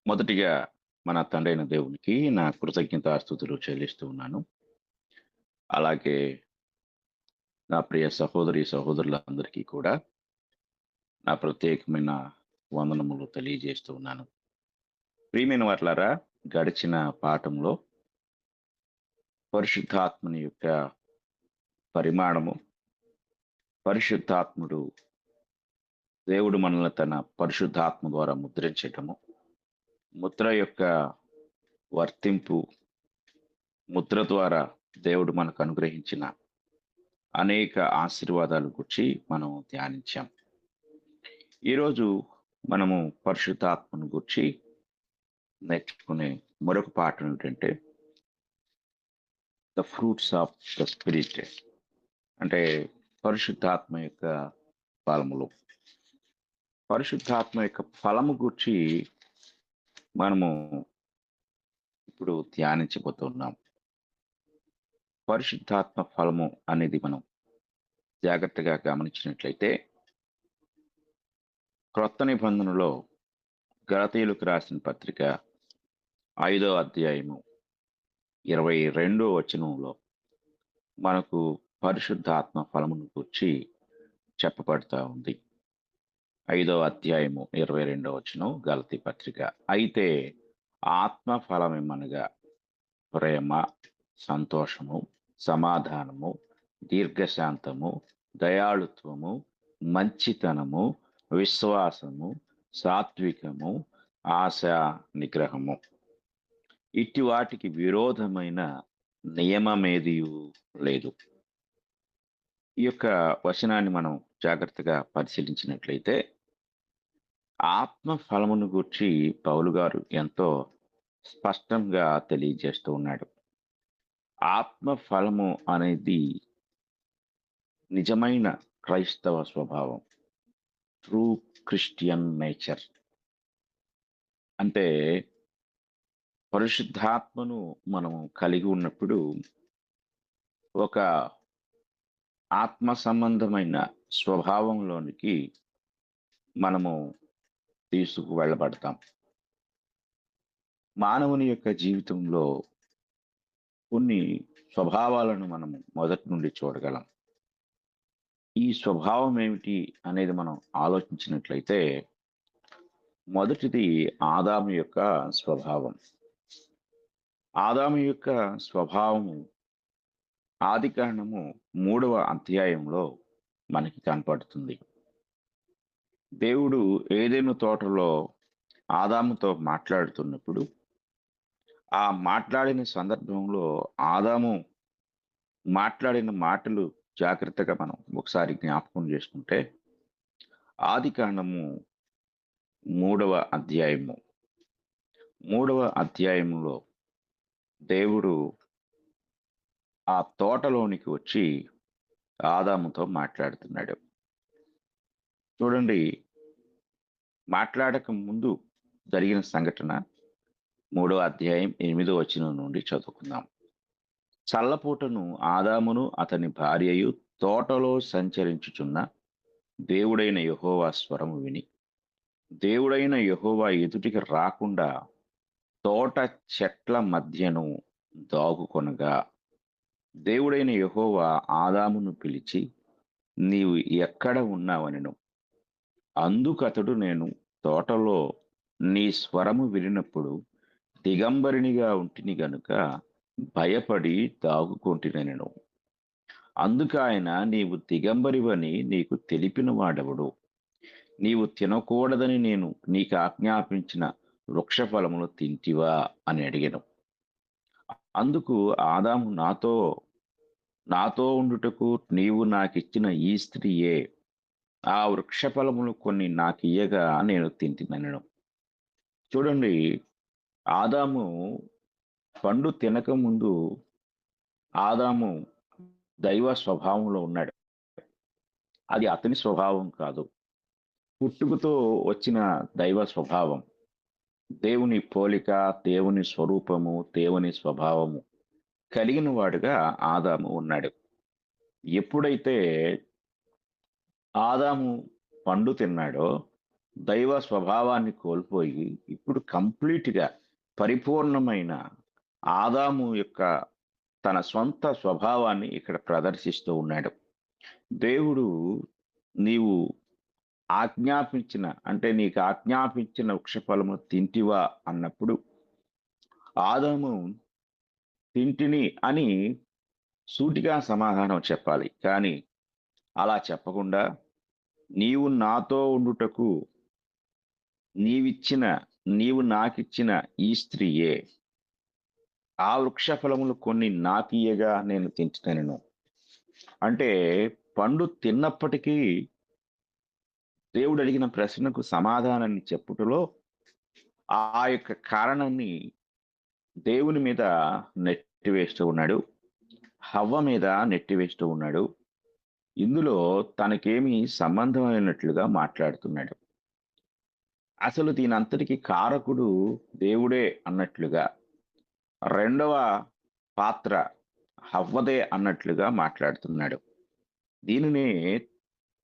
మొదటిగా మన తండ్రైన దేవునికి నా కృతజ్ఞతాస్తుతులు చెల్లిస్తూ ఉన్నాను. అలాగే నా ప్రియ సహోదరి సహోదరులందరికీ కూడా నా ప్రత్యేకమైన వందనములు తెలియజేస్తూ ఉన్నాను. ప్రియమైన వారలారా, గడిచిన పాఠంలో పరిశుద్ధాత్మని యొక్క పరిమాణము, పరిశుద్ధాత్ముడు దేవుడు మనల్ని తన పరిశుద్ధాత్మ ద్వారా ముద్రించటము, ముద్ర యొక్క వర్తింపు, ముద్ర ద్వారా దేవుడు మనకు అనుగ్రహించిన అనేక ఆశీర్వాదాల గురించి మనం ధ్యానించాం. ఈరోజు మనము పరిశుద్ధాత్మను గురించి నేర్చుకునే మరొక పాఠం ఏంటంటే the fruits of the spirit, అంటే పరిశుద్ధాత్మ యొక్క ఫలములు. పరిశుద్ధాత్మ యొక్క ఫలము గురించి మనము ఇప్పుడు ధ్యానించబోతున్నాం. పరిశుద్ధాత్మ ఫలము అనేది మనం జాగ్రత్తగా గమనించినట్లయితే క్రొత్త నిబంధనలో గలతీయులకు రాసిన పత్రిక 5వ అధ్యాయము 22వ వచనంలో మనకు పరిశుద్ధాత్మ ఫలమును గురించి చెప్పబడతా ఉంది. 5వ అధ్యాయము 22వ వచనం గలతీ పత్రిక. అయితే ఆత్మ ఫలమేమనగా ప్రేమ, సంతోషము, సమాధానము, దీర్ఘశాంతము, దయాళుత్వము, మంచితనము, విశ్వాసము, సాత్వికము, ఆశా నిగ్రహము. ఇట్టి వాటికి విరోధమైన నియమమేదియు లేదు. ఈ యొక్క వచనాన్ని మనం జాగ్రత్తగా పరిశీలించినట్లయితే ఆత్మ ఫలమును గూర్చి పౌలు గారు ఎంతో స్పష్టంగా తెలియజేస్తూ ఉన్నాడు. ఆత్మ ఫలము అనేది నిజమైన క్రైస్తవ స్వభావం, ట్రూ క్రిస్టియన్ నేచర్. అంటే పరిశుద్ధాత్మను మనము కలిగి ఉన్నప్పుడు ఒక ఆత్మ సంబంధమైన స్వభావంలోనికి మనము తీసుకువెళ్ళబడతాం. మానవుని యొక్క జీవితంలో కొన్ని స్వభావాలను మనము మొదటి నుండి చూడగలం. ఈ స్వభావం ఏమిటి అనేది మనం ఆలోచించినట్లయితే మొదటిది ఆదాము యొక్క స్వభావం. ఆదాము యొక్క స్వభావము ఆదికాండము 3వ అధ్యాయంలో మనకి కనపడుతుంది. దేవుడు ఏదెను తోటలో ఆదాముతో మాట్లాడుతున్నప్పుడు ఆ మాట్లాడిన సందర్భంలో ఆదాము మాట్లాడిన మాటలు జాగ్రత్తగా మనం ఒకసారి జ్ఞాపకం చేసుకుంటే ఆదికాండము 3వ అధ్యాయంలో దేవుడు ఆ తోటలోనికి వచ్చి ఆదాముతో మాట్లాడుతున్నాడు. చూడండి, మాట్లాడక ముందు జరిగిన సంఘటన 3వ అధ్యాయం 8వ వచనం నుండి చదువుకుందాం. చల్లపూటను ఆదామును అతని భార్యయు తోటలో సంచరించుచున్న దేవుడైన యెహోవా స్వరము విని దేవుడైన యెహోవా ఎదుటికి రాకుండా తోట చెట్ల మధ్యను దాగుకొనగా దేవుడైన యెహోవా ఆదామును పిలిచి నీవు ఎక్కడ ఉన్నావనెను. అందుకతడు నేను తోటలో నీ స్వరము వినినప్పుడు దిగంబరినిగా ఉంటిని గనుక భయపడి దాగుకొంటినెను. అందుకు ఆయన, నీవు దిగంబరివని నీకు తెలిపిన వాడెవడు? నీవు తినకూడదని నేను నీకు ఆజ్ఞాపించిన వృక్ష ఫలములు తింటివా అని అడిగాను. అందుకు ఆదాము, నాతో ఉండుటకు నీవు నాకిచ్చిన ఈ స్త్రీయే ఆ వృక్ష ఫలములు కొన్ని నాకియ్యగా నేను తింటినెను. చూడండి, ఆదాము పండు తినక ముందు ఆదాము దైవ స్వభావంలో ఉన్నాడు. అది అతని స్వభావం కాదు, పుట్టుకతో వచ్చిన దైవ స్వభావం. దేవుని పోలిక, దేవుని స్వరూపము, దేవుని స్వభావము కలిగిన వాడుగా ఆదాము ఉన్నాడు. ఎప్పుడైతే ఆదాము పండు తిన్నాడో దైవ స్వభావాన్ని కోల్పోయి ఇప్పుడు కంప్లీట్‌గా పరిపూర్ణమైన ఆదాము యొక్క తన సొంత స్వభావాన్ని ఇక్కడ ప్రదర్శిస్తూ ఉన్నాడు. దేవుడు నీవు నీకు ఆజ్ఞాపించిన వృక్షఫలము తింటివా అన్నప్పుడు ఆదాము తింటిని అని సూటిగా సమాధానం చెప్పాలి. కానీ అలా చెప్పకుండా నీవు నాతో ఉండుటకు నీవిచ్చిన నీవు నాకిచ్చిన ఈ స్త్రీయే ఆ వృక్ష ఫలములు కొన్ని నాకియ్యగా నేను తింటున్నాను. అంటే పండు తిన్నప్పటికీ దేవుడు అడిగిన ప్రశ్నకు సమాధానాన్ని చెప్పుటలో ఆ యొక్క కారణాన్ని దేవుని మీద నెట్టివేస్తూ ఉన్నాడు. హవ్వ మీద నెట్టివేస్తూ ఉన్నాడు. ఇందులో తనకేమి సంబంధం అయినట్లుగా మాట్లాడుతున్నాడు. అసలు దీనంతటికి కారకుడు దేవుడే అన్నట్లుగా, రెండవ పాత్ర హవ్వదే అన్నట్లుగా మాట్లాడుతున్నాడు. దీనినే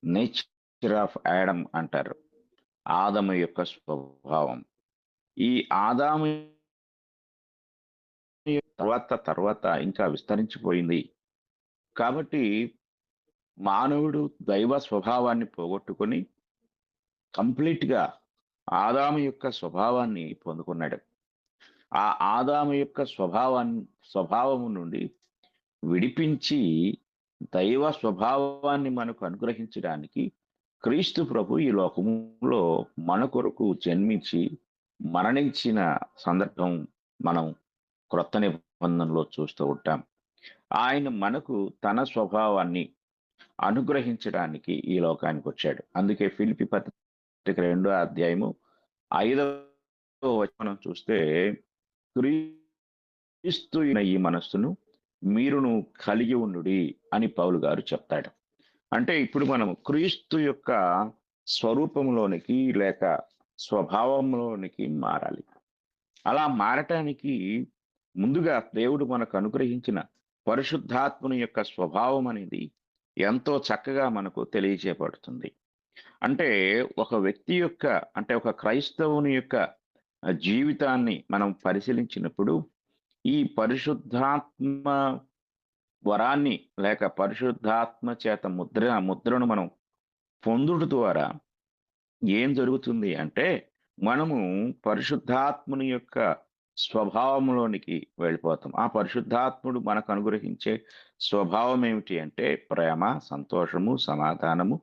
నేచర్ ఆఫ్ యాడమ్ అంటారు. ఆదాము యొక్క స్వభావం. ఈ ఆదాము తర్వాత ఇంకా విస్తరించిపోయింది. కాబట్టి మానవుడు దైవ స్వభావాన్ని పోగొట్టుకొని కంప్లీట్‌గా ఆదాము యొక్క స్వభావాన్ని పొందుకున్నాడు. ఆ ఆదాము యొక్క స్వభావము నుండి విడిపించి దైవ స్వభావాన్ని మనకు అనుగ్రహించడానికి క్రీస్తు ప్రభు ఈ లోకములో మన కొరకు జన్మించి మరణించిన సందర్భం మనం క్రొత్త నిబంధనలో చూస్తూ ఉంటాం. ఆయన మనకు తన స్వభావాన్ని అనుగ్రహించడానికి ఈ లోకానికి వచ్చాడు. అందుకే ఫిలిప్పీ పత్రిక 2వ అధ్యాయము 5వ వచనం చూస్తే క్రీస్తు ఈ మనస్సును మీరును కలిగి ఉండుడి అని పౌలు గారు చెప్తాడు. అంటే ఇప్పుడు మనం క్రీస్తు యొక్క స్వరూపంలోనికి లేక స్వభావంలోనికి మారాలి. అలా మారటానికి ముందుగా దేవుడు మనకు అనుగ్రహించిన పరిశుద్ధాత్మని యొక్క స్వభావం అనేది ఎంతో చక్కగా మనకు తెలియజేయబడుతుంది. అంటే ఒక వ్యక్తి యొక్క ఒక క్రైస్తవుని యొక్క జీవితాన్ని మనం పరిశీలించినప్పుడు ఈ పరిశుద్ధాత్మ వరాన్ని లేక పరిశుద్ధాత్మ చేత ముద్రను మనం పొందుట ద్వారా ఏం జరుగుతుంది అంటే మనము పరిశుద్ధాత్ముని యొక్క స్వభావంలోనికి వెళ్ళిపోతాం. ఆ పరిశుద్ధాత్ముడు మనకు అనుగ్రహించే స్వభావం ఏమిటి అంటే ప్రేమ, సంతోషము, సమాధానము,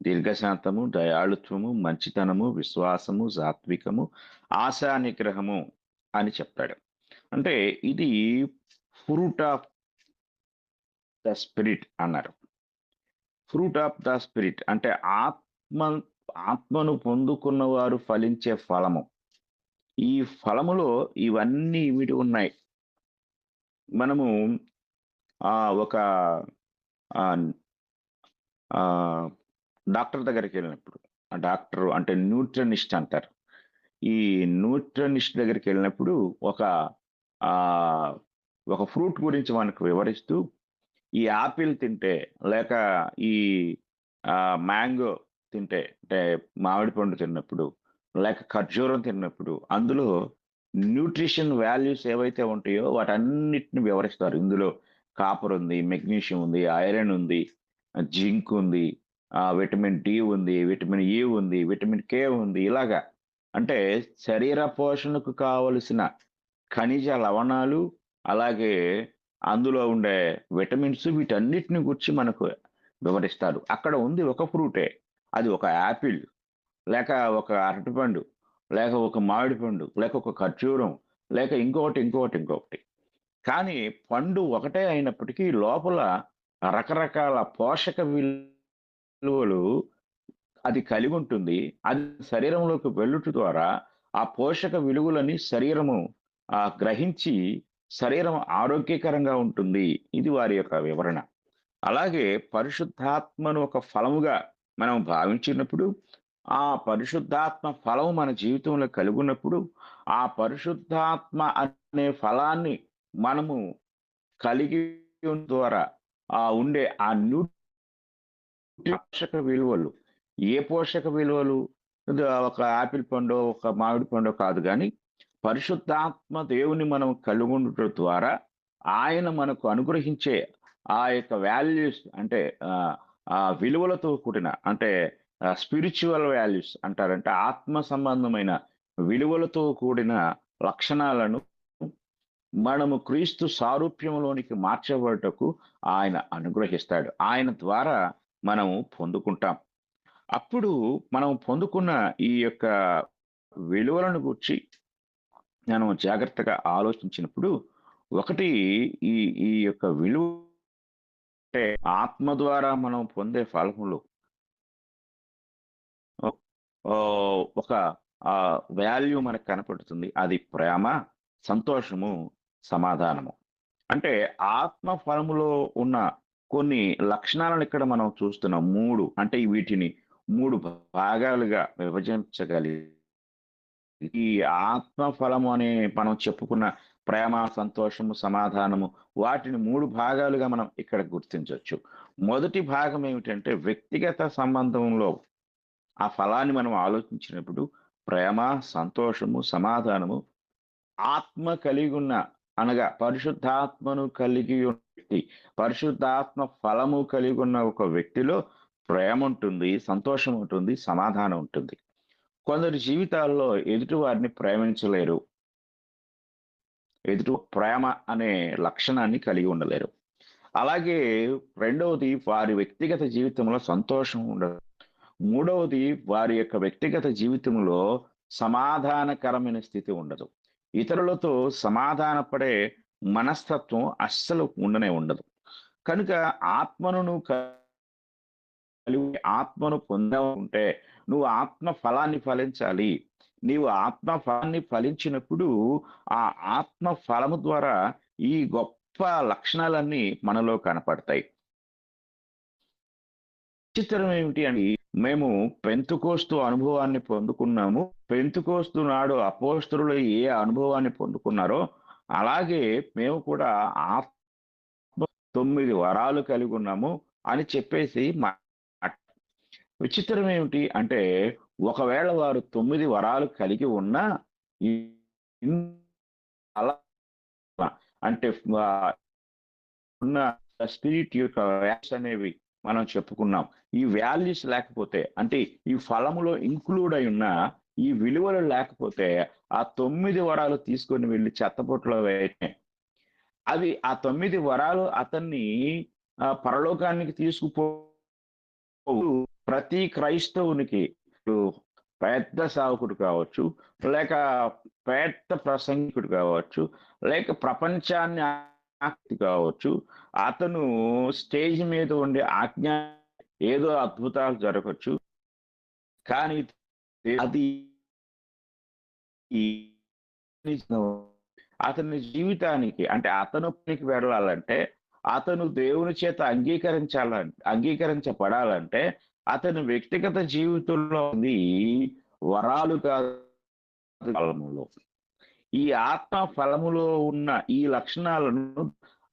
దీర్ఘశాంతము, దయాళుత్వము, మంచితనము, విశ్వాసము, సాత్వికము, ఆశా నిగ్రహము అని చెప్తాడు. అంటే ఇది ఫ్రూట్ ఆఫ్ ద స్పిరిట్ అన్నారు. ఫ్రూట్ ఆఫ్ ద స్పిరిట్ అంటే ఆత్మను పొందుకున్న వారు ఫలించే ఫలము. ఈ ఫలములో ఇవన్నీ ఇమిడి ఉన్నాయి. మనము ఒక డాక్టర్ దగ్గరికి వెళ్ళినప్పుడు, డాక్టర్ అంటే న్యూట్రినిస్ట్ అంటారు. ఈ న్యూట్రినిస్ట్ దగ్గరికి వెళ్ళినప్పుడు ఒక ఫ్రూట్ గురించి మనకు వివరిస్తూ ఈ యాపిల్ తింటే లేక ఈ మ్యాంగో తింటే అంటే మామిడి పండు తిన్నప్పుడు లేక ఖర్జూరం తిన్నప్పుడు అందులో న్యూట్రిషన్ వాల్యూస్ ఏవైతే ఉంటాయో వాటన్నిటిని వివరిస్తారు. ఇందులో కాపర్ ఉంది, మెగ్నీషియం ఉంది, ఐరన్ ఉంది, జింక్ ఉంది, విటమిన్ డి ఉంది, విటమిన్ ఇ ఉంది, విటమిన్ కే ఉంది. ఇలాగా అంటే శరీర పోషణకు కావలసిన ఖనిజ లవణాలు, అలాగే అందులో ఉండే విటమిన్స్ వీటన్నిటిని గురించి మనకు వివరిస్తారు. అక్కడ ఉంది ఒక ఫ్రూటే. అది ఒక యాపిల్, లేక ఒక అరటిపండు, లేక ఒక మామిడి పండు, లేక ఒక ఖర్జూరం, లేక ఇంకొకటి. కానీ పండు ఒకటే అయినప్పటికీ లోపల రకరకాల పోషక విలువలు అది కలిగి ఉంటుంది. అది శరీరంలోకి వెళ్ళుట ద్వారా ఆ పోషక విలువలని శరీరము గ్రహించి శరీరం ఆరోగ్యకరంగా ఉంటుంది. ఇది వారి యొక్క వివరణ. అలాగే పరిశుద్ధాత్మను ఒక ఫలముగా మనం భావించినప్పుడు, ఆ పరిశుద్ధాత్మ ఫలము మన జీవితంలో కలిగున్నప్పుడు, ఆ పరిశుద్ధాత్మ అనే ఫలాన్ని మనము కలిగి ద్వారా ఉండే ఆ పోషక విలువలు, ఏ పోషక విలువలు? ఒక యాపిల్ పండో, ఒక మామిడి పండో కాదు గానీ, పరిశుద్ధాత్మ దేవుని మనం కలిగుండుట ద్వారా, ఆయన మనకు అనుగ్రహించే ఆ యొక్క వాల్యూస్ అంటే విలువలతో కూడిన అంటే స్పిరిచ్యువల్ వాల్యూస్ అంటారంటే ఆత్మ సంబంధమైన విలువలతో కూడిన లక్షణాలను మనము క్రీస్తు సారూప్యంలోనికి మార్చబడుటకు ఆయన అనుగ్రహిస్తాడు. ఆయన ద్వారా మనము పొందుకుంటాం. అప్పుడు మనం పొందుకున్న ఈ యొక్క విలువలను గూర్చి మనం జాగ్రత్తగా ఆలోచించినప్పుడు, ఒకటి ఈ ఈ యొక్క విలువ అంటే ఆత్మ ద్వారా మనం పొందే ఫలములు ఓహ్! ఒక వాల్యూ మనకు కనపడుతుంది. అది ప్రేమ, సంతోషము, సమాధానము. అంటే ఆత్మ ఫలములో ఉన్న కొన్ని లక్షణాలను ఇక్కడ మనం చూస్తున్నాం. 3 అంటే వీటిని 3 భాగాలుగా విభజించగలిగి ఈ ఆత్మ ఫలము అని మనం చెప్పుకున్న ప్రేమ, సంతోషము, సమాధానము వాటిని 3 భాగాలుగా మనం ఇక్కడ గుర్తించొచ్చు. మొదటి భాగం ఏమిటంటే వ్యక్తిగత సంబంధంలో ఆ ఫలాన్ని మనం ఆలోచించినప్పుడు ప్రేమ, సంతోషము, సమాధానము ఆత్మ కలిగున్న అనగా పరిశుద్ధాత్మను కలిగి ఉన్న వ్యక్తి, పరిశుద్ధాత్మ ఫలము కలిగున్న ఒక వ్యక్తిలో ప్రేముంటుంది, సంతోషం ఉంటుంది, సమాధానం ఉంటుంది. కొందరి జీవితాల్లో ఎదుటి వారిని ప్రేమించలేరు. ప్రేమ అనే లక్షణాన్ని కలిగి ఉండలేరు. అలాగే రెండవది వారి వ్యక్తిగత జీవితంలో సంతోషం ఉండదు. మూడవది వారి యొక్క వ్యక్తిగత జీవితంలో సమాధానకరమైన స్థితి ఉండదు. ఇతరులతో సమాధానపడే మనస్తత్వం అస్సలు ఉండనే ఉండదు. కనుక ఆత్మను నువ్వు కలిగి ఆత్మను పొందావంటే నువ్వు ఆత్మ ఫలాన్ని ఫలించాలి. నీవు ఆత్మ ఫలాన్ని ఫలించినప్పుడు ఆ ఆత్మ ఫలము ద్వారా ఈ గొప్ప లక్షణాలన్నీ మనలో కనపడతాయి. విచిత్రం ఏమిటి అని మేము పెంతుకోస్తు అనుభవాన్ని పొందుకున్నాము. పెంతుకోస్తు నాడు అపోస్తలులు ఏ అనుభవాన్ని పొందుకున్నారో, అలాగే మేము కూడా ఆత్మ 9 వరాలు కలిగున్నాము అని చెప్పేసి విచిత్రం ఏమిటి అంటే, ఒకవేళ వారు 9 వరాలు కలిగి ఉన్నా, ఈ అలా అంటే ఉన్న స్పిరిట్ యొక్క వాల్యూస్ అనేవి మనం చెప్పుకున్నాం. ఈ వాల్యూస్ లేకపోతే అంటే ఈ ఫలములో ఇంక్లూడ్ అయి ఉన్న ఈ విలువలు లేకపోతే ఆ 9 వరాలు తీసుకొని వెళ్లి చెత్తబుట్టలో వేయటమే. అవి ఆ 9 వరాలు అతన్ని పరలోకానికి ప్రతి క్రైస్తవునికి ఇప్పుడు పెద్ద సేవకుడు కావచ్చు, లేక పెద్ద ప్రసంగికుడు కావచ్చు, లేక ప్రపంచాన్ని కావచ్చు. అతను స్టేజ్ మీద ఉండి ఏదో అద్భుతాలు జరగొచ్చు. కానీ అది ఈ అతని జీవితానికి అంటే అతను పనికి వెళ్ళాలంటే, అతను దేవుని చేత అంగీకరించబడాలంటే, అతని వ్యక్తిగత జీవితంలో ఉంది వరాలు కాదు ఫలములో. ఈ ఆత్మ ఫలములో ఉన్న ఈ లక్షణాలను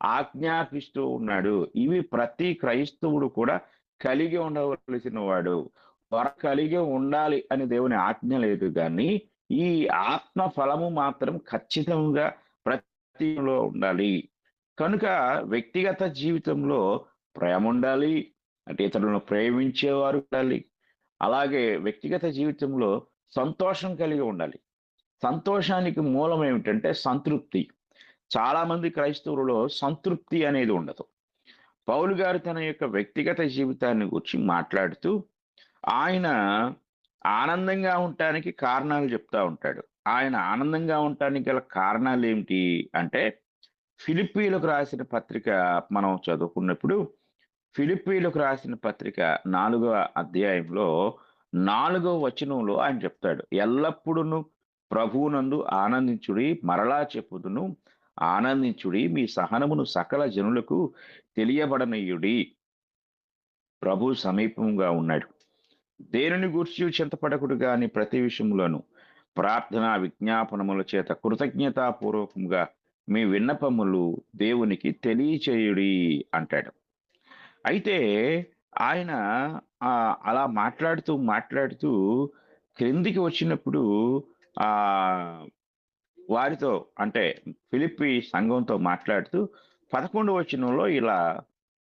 ఆజ్ఞాపిస్తూ ఉన్నాడు. ఇవి ప్రతి క్రైస్తవుడు కూడా కలిగి ఉండవలసిన వాడు. కలిగి ఉండాలి అని దేవుని ఆజ్ఞ లేదు గానీ, ఈ ఆత్మ ఫలము మాత్రం ఖచ్చితంగా ప్రతిలో ఉండాలి. కనుక వ్యక్తిగత జీవితంలో ప్రేముండాలి. అంటే ఇతరులను ప్రేమించేవారు ఉండాలి. అలాగే వ్యక్తిగత జీవితంలో సంతోషం కలిగి ఉండాలి. సంతోషానికి మూలం ఏమిటంటే సంతృప్తి. చాలామంది క్రైస్తవులలో సంతృప్తి అనేది ఉండదు. పౌలు గారు తన యొక్క వ్యక్తిగత జీవితాన్ని గురించి మాట్లాడుతూ, ఆయన ఆనందంగా ఉండటానికి కారణాలు చెప్తా ఉంటాడు. ఆయన ఆనందంగా ఉండటానికి గల కారణాలేమిటి అంటే, ఫిలిప్పీయులకు రాసిన పత్రిక మనం చదువుకున్నప్పుడు, ఫిలిప్పీయులకు రాసిన పత్రిక 4వ అధ్యాయంలో 4వ వచనంలో ఆయన చెప్తాడు. ఎల్లప్పుడును ప్రభువునందు ఆనందించుడి. మరలా చెప్పుదును ఆనందించుడి. మీ సహనమును సకల జనులకు తెలియబడనీయుడి. ప్రభు సమీపంగా ఉన్నాడు. దేనిని గూర్చి చింతపడకుడు గాని ప్రతి విషయంలోను ప్రార్థన విజ్ఞాపనముల చేత కృతజ్ఞతాపూర్వకంగా మీ విన్నపములు దేవునికి తెలియచేయుడి అంటాడు. అయితే ఆయన అలా మాట్లాడుతూ క్రిందికి వచ్చినప్పుడు ఆహ్, వారితో అంటే ఫిలిప్పి సంఘంతో మాట్లాడుతూ 11 వచనంలో ఇలా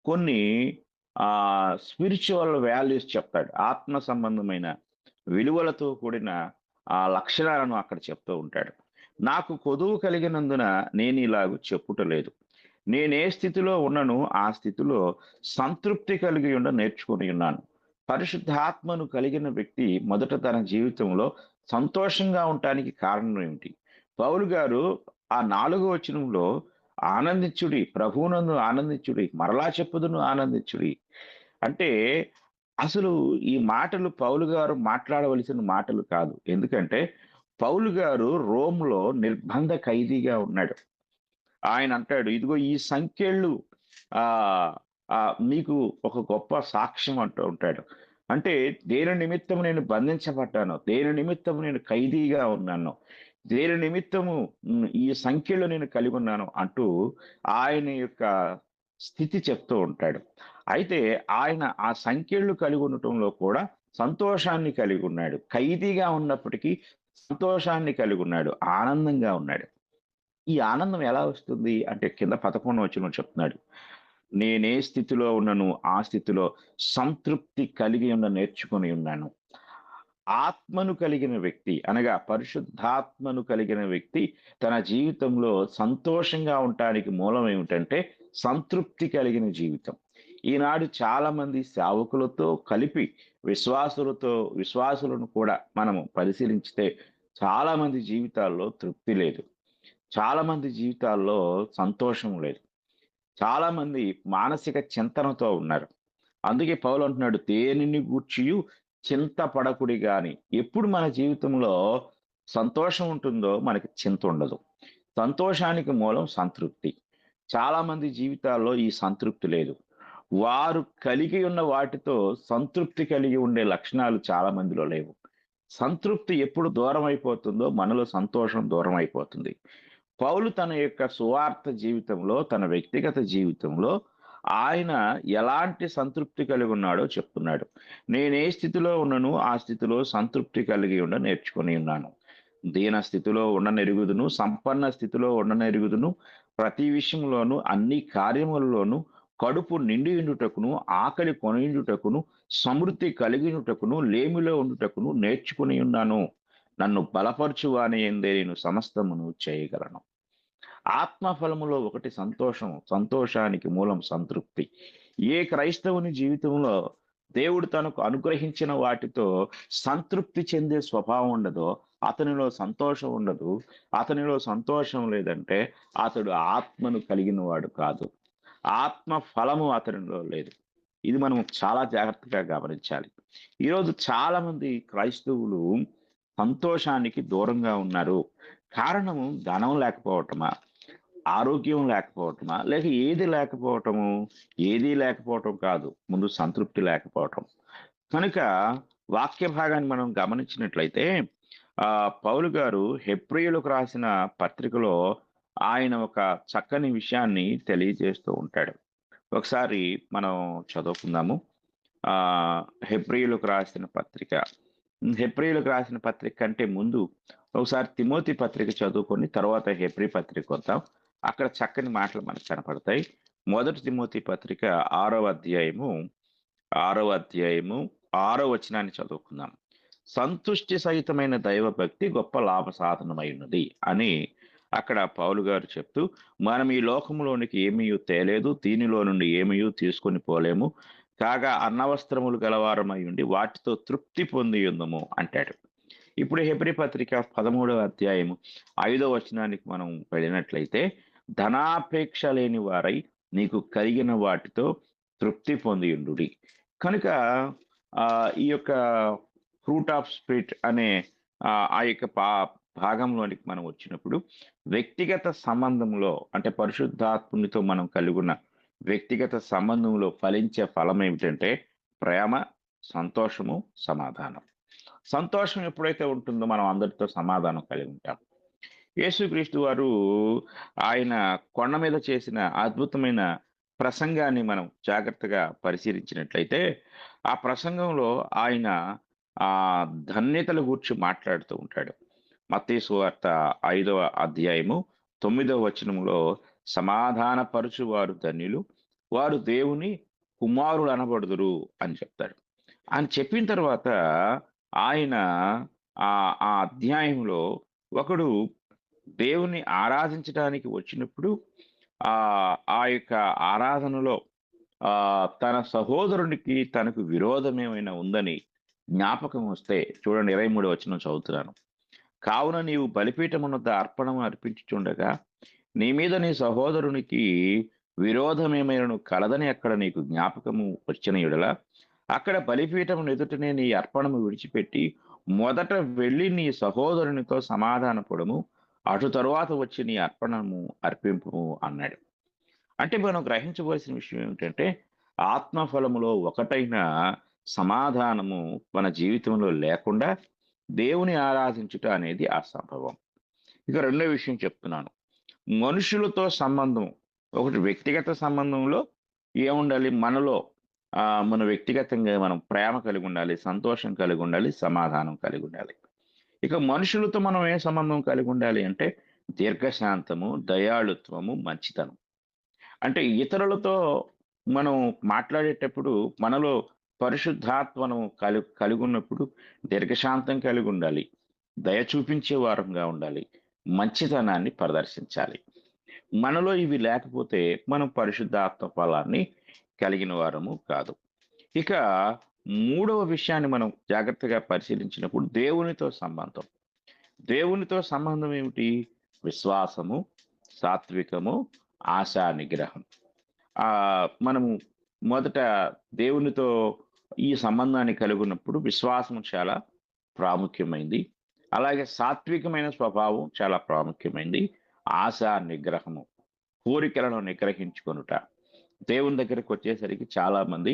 కొన్ని స్పిరిచ్యువల్ వాల్యూస్ చెప్తాడు. ఆత్మ సంబంధమైన విలువలతో కూడిన ఆ లక్షణాలను అక్కడ చెప్తూ ఉంటాడు. నాకు కొదువు కలిగినందున నేనిలాగు చెప్పుట లేదు. నేనే స్థితిలో ఉన్ననో ఆ స్థితిలో సంతృప్తి కలిగియుండ నేర్చుకొనియున్నాను. పరిశుద్ధాత్మను కలిగిన వ్యక్తి మొదట తన జీవితంలో సంతోషంగా ఉండటానికి కారణం ఏమిటి? పౌలు గారు ఆ 4 వచనంలో ఆనందించుడి, ప్రభువునందు ఆనందించుడి, మరలా చెప్పుదును ఆనందించుడి. అంటే అసలు ఈ మాటలు పౌలు గారు మాట్లాడవలసిన మాటలు కాదు. ఎందుకంటే పౌలు గారు రోమ్‌లో నిర్బంధ ఖైదీగా ఉన్నాడు. ఆయన అంటాడు, "ఇదిగో ఈ సంకెళ్ళు ఆహ్, మీకు ఒక గొప్ప సాక్ష్యం" అంటూ ఉంటాడు. అంటే దేని నిమిత్తం నేను బంధించబడ్డానో, దేని నిమిత్తం నేను ఖైదీగా ఉన్నానో, దేని నిమిత్తము ఈ సంఖ్యలో నేను కలిగున్నాను అంటూ ఆయన యొక్క స్థితి చెప్తూ ఉంటాడు. అయితే ఆయన ఆ సంకెళ్ళు కలిగి ఉండటంలో కూడా సంతోషాన్ని కలిగున్నాడు. ఖైదీగా ఉన్నప్పటికీ సంతోషాన్ని కలిగున్నాడు. ఆనందంగా ఉన్నాడు. ఈ ఆనందం ఎలా వస్తుంది అంటే కింద 11 వచనంలో చెప్తున్నాడు. నేనే స్థితిలో ఉన్ననో ఆ స్థితిలో సంతృప్తి కలిగి నేర్చుకొని ఉన్నాను. ఆత్మను కలిగిన వ్యక్తి అనగా పరిశుద్ధాత్మను కలిగిన వ్యక్తి తన జీవితంలో సంతోషంగా ఉండటానికి మూలం ఏమిటంటే సంతృప్తి కలిగిన జీవితం. ఈనాడు చాలామంది సేవకులతో కలిపి విశ్వాసులను కూడా మనము పరిశీలించితే చాలామంది జీవితాల్లో తృప్తి లేదు. చాలామంది జీవితాల్లో సంతోషం లేదు. చాలామంది మానసిక చింతనతో ఉన్నారు. అందుకే పౌలు అంటున్నాడు, "దేనిని గూర్చియు చింతపడకుడి గాని." ఎప్పుడు మన జీవితంలో సంతోషం ఉంటుందో మనకి చింత ఉండదు. సంతోషానికి మూలం సంతృప్తి. చాలామంది జీవితాల్లో ఈ సంతృప్తి లేదు. వారు కలిగి ఉన్న వాటితో సంతృప్తి కలిగి ఉండే లక్షణాలు చాలా మందిలో లేవు. సంతృప్తి ఎప్పుడు దూరమైపోతుందో మనలో సంతోషం దూరమైపోతుంది. పౌలు తన యొక్క సువార్త జీవితంలో, తన వ్యక్తిగత జీవితంలో ఆయన ఎలాంటి సంతృప్తి కలిగి ఉన్నాడో చెప్తున్నాడు. నేనే స్థితిలో ఉన్ననో ఆ స్థితిలో సంతృప్తి కలిగి నేర్చుకొని ఉన్నాను. దీన స్థితిలో ఉండనెరుగుదును, సంపన్న స్థితిలో ఉండనెరుగుదును, ప్రతి విషయంలోనూ అన్ని కార్యములలోనూ కడుపు నిండియుండుటకును, ఆకలి కొనియుండుటకును, సమృద్ధి కలిగియుండుటకును, లేమిలో ఉండుటకును నేర్చుకొని ఉన్నాను. నన్ను బలపరచు వాని యందే నేను సమస్తమును చేయగలను. ఆత్మ ఫలములో ఒకటి సంతోషం. సంతోషానికి మూలం సంతృప్తి. ఏ క్రైస్తవుని జీవితంలో దేవుడు తనకు అనుగ్రహించిన వాటితో సంతృప్తి చెందే స్వభావం ఉండదో, అతనిలో సంతోషం ఉండదు. అతనిలో సంతోషం లేదంటే అతడు ఆత్మను కలిగిన వాడు కాదు. ఆత్మ ఫలము అతనిలో లేదు. ఇది మనం చాలా జాగ్రత్తగా గమనించాలి. ఈరోజు చాలామంది క్రైస్తవులు సంతోషానికి దూరంగా ఉన్నారు. కారణము ధనం లేకపోవటమా? ఆరోగ్యం లేకపోవటమా? లేక ఏది లేకపోవటము? ఏదీ లేకపోవటం కాదు. ముందు సంతృప్తి లేకపోవటం. కనుక వాక్య భాగాన్ని మనం గమనించినట్లయితే పౌలు గారు హెబ్రీయులకు రాసిన పత్రికలో ఆయన ఒక చక్కని విషయాన్ని తెలియజేస్తూ ఉంటాడు. ఒకసారి మనం చదువుకుందాము. హెబ్రీయులకు రాసిన పత్రిక. హెబ్రీయులకు రాసిన పత్రిక కంటే ముందు ఒకసారి తిమోతి పత్రిక చదువుకొని తర్వాత హెబ్రీ పత్రిక వద్దాం. అక్కడ చక్కని మాటలు మనకు కనపడతాయి. మొదటి తిమోతి పత్రిక 6వ అధ్యాయము 6వ వచనాన్ని చదువుకుందాం. సంతుష్టి సహితమైన దైవభక్తి గొప్ప లాభ సాధనమై ఉన్నది అని అక్కడ పౌలు గారు చెప్తూ, మనం ఈ లోకంలోనికి ఏమీయూ తేలేదు, దీనిలో నుండి ఏమీయూ తీసుకొని పోలేము. కాగా అన్నవస్త్రములు గలవారమై ఉండి వాటితో తృప్తి పొంది ఉందము అంటాడు. ఇప్పుడు హెబ్రీ పత్రిక 13వ అధ్యాయము 5వ వచనానికి మనం వెళ్ళినట్లయితే, ధనాపేక్ష లేని వారై నీకు కలిగిన వాటితో తృప్తి పొందియుండుడి. కనుక ఈ యొక్క ఫ్రూట్ ఆఫ్ స్పిరిట్ అనే ఆ యొక్క భాగంలోనికి మనం వచ్చినప్పుడు వ్యక్తిగత సంబంధంలో అంటే పరిశుద్ధాత్మునితో మనం కలిగి ఉన్న వ్యక్తిగత సంబంధంలో ఫలించే ఫలం ఏమిటంటే ప్రేమ, సంతోషము, సమాధానం. సంతోషం ఎప్పుడైతే ఉంటుందో మనం అందరితో సమాధానం కలిగి ఉంటాం. యేసుక్రీస్తు వారు ఆయన కొండ మీద చేసిన అద్భుతమైన ప్రసంగాన్ని మనం జాగ్రత్తగా పరిశీలించినట్లయితే, ఆ ప్రసంగంలో ఆయన ఆ ధన్యతల గూర్చి మాట్లాడుతూ ఉంటాడు. మత్తయి సువార్త 5వ అధ్యాయము 9వ వచనంలో సమాధానపరచువారు ధన్యులు, వారు దేవుని కుమారులు అనబడుదురు అని చెప్తాడు. అని చెప్పిన తర్వాత ఆయన ఆ అధ్యాయంలో ఒకడు దేవుని ఆరాధించడానికి వచ్చినప్పుడు ఆ యొక్క ఆరాధనలో తన సహోదరునికి తనకు విరోధమేమైనా ఉందని జ్ఞాపకం వస్తే చూడండి 23వ వచనం చదువుతున్నాను. కావున నీవు బలిపీఠమునొద్ద అర్పణము అర్పించుచుండగా నీ మీద నీ సహోదరునికి విరోధమేమైనను కలదని అక్కడ నీకు జ్ఞాపకము వచ్చిన యెడల అక్కడ బలిపీఠము ఎదుటనే నీ అర్పణము విడిచిపెట్టి మొదట వెళ్ళి నీ సహోదరునితో సమాధానపడము, అటు తరువాత వచ్చి నీ అర్పణము అర్పింపుము అన్నాడు. అంటే మనం గ్రహించవలసిన విషయం ఏమిటంటే ఆత్మఫలములో ఒకటైన సమాధానము మన జీవితంలో లేకుండా దేవుని ఆరాధించుట అనేది అసంభవం. ఇక రెండో విషయం చెప్తున్నాను. మనుషులతో సంబంధం, ఒకటి వ్యక్తిగత సంబంధంలో ఏముండాలి మనలో, మన వ్యక్తిగతంగా మనం ప్రేమ కలిగి ఉండాలి, సంతోషం కలిగి ఉండాలి, సమాధానం కలిగి ఉండాలి. ఇక మనుషులతో మనం ఏ సంబంధం కలిగి ఉండాలి అంటే దీర్ఘశాంతము, దయాళుత్వము, మంచితనం. అంటే ఇతరులతో మనం మాట్లాడేటప్పుడు మనలో పరిశుద్ధాత్మను కలిగి ఉన్నప్పుడు దీర్ఘశాంతం కలిగి ఉండాలి, దయ చూపించే వారంగా ఉండాలి, మంచితనాన్ని ప్రదర్శించాలి. మనలో ఇవి లేకపోతే మనం పరిశుద్ధాత్మ ఫలాన్ని కలిగిన వారము కాదు. ఇక మూడవ విషయాన్ని మనం జాగ్రత్తగా పరిశీలించినప్పుడు దేవునితో సంబంధం. దేవునితో సంబంధం ఏమిటి? విశ్వాసము, సాత్వికము, ఆశా నిగ్రహం. మనము మొదట దేవునితో ఈ సంబంధాన్ని కలిగి ఉన్నప్పుడు విశ్వాసం చాలా ప్రాముఖ్యమైంది. అలాగే సాత్వికమైన స్వభావం చాలా ప్రాముఖ్యమైంది. ఆశా నిగ్రహము, కోరికలను నిగ్రహించుకొనుట. దేవుని దగ్గరికి వచ్చేసరికి చాలామంది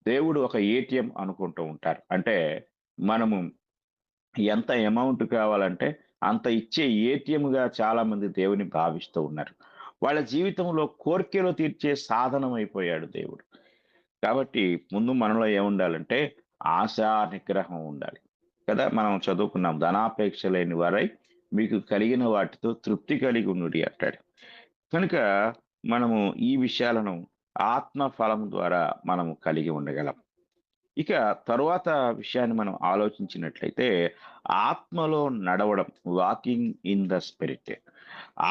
దేవుడు ఒక ఏటీఎం అనుకుంటూ ఉంటారు. అంటే మనము ఎంత అమౌంట్ కావాలంటే అంత ఇచ్చే ఏటీఎంగా చాలామంది దేవుని భావిస్తూ ఉన్నారు. వాళ్ళ జీవితంలో కోర్కెలు తీర్చే సాధనం అయిపోయాడు దేవుడు. కాబట్టి ముందు మనలో ఏముండాలంటే ఆశా నిగ్రహం ఉండాలి. కదా! మనం చదువుకున్నాం. ధనాపేక్ష లేని వారై మీకు కలిగిన వాటితో తృప్తి కలిగి ఉండుడి అంటాడు. కనుక మనము ఈ విషయాలను ఆత్మ ఫలం ద్వారా మనము కలిగి ఉండగలం. ఇక తరువాత విషయాన్ని మనం ఆలోచించినట్లయితే ఆత్మలో నడవడం, వాకింగ్ ఇన్ ద స్పిరిట్.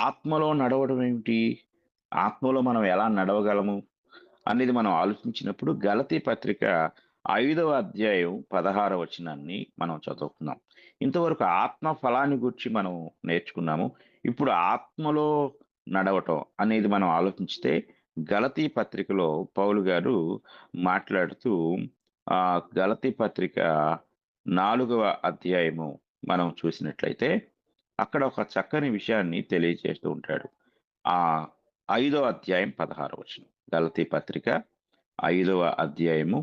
ఆత్మలో నడవడం ఏమిటి? ఆత్మలో మనం ఎలా నడవగలము అనేది మనం ఆలోచించినప్పుడు గలతీ పత్రిక 5వ అధ్యాయం 16వ వచనాన్ని మనం చదువుకుందాం. ఇంతవరకు ఆత్మ ఫలాన్ని గురించి మనం నేర్చుకున్నాము. ఇప్పుడు ఆత్మలో నడవటం అనేది మనం ఆలోచించితే గలతీ పత్రికలో పౌలు గారు మాట్లాడుతూ గలతీ పత్రిక 4వ అధ్యాయము మనం చూసినట్లయితే అక్కడ ఒక చక్కని విషయాన్ని తెలియజేస్తూ ఉంటాడు. ఆ 5వ అధ్యాయం 16వ వచనం. గలతీ పత్రిక 5వ అధ్యాయము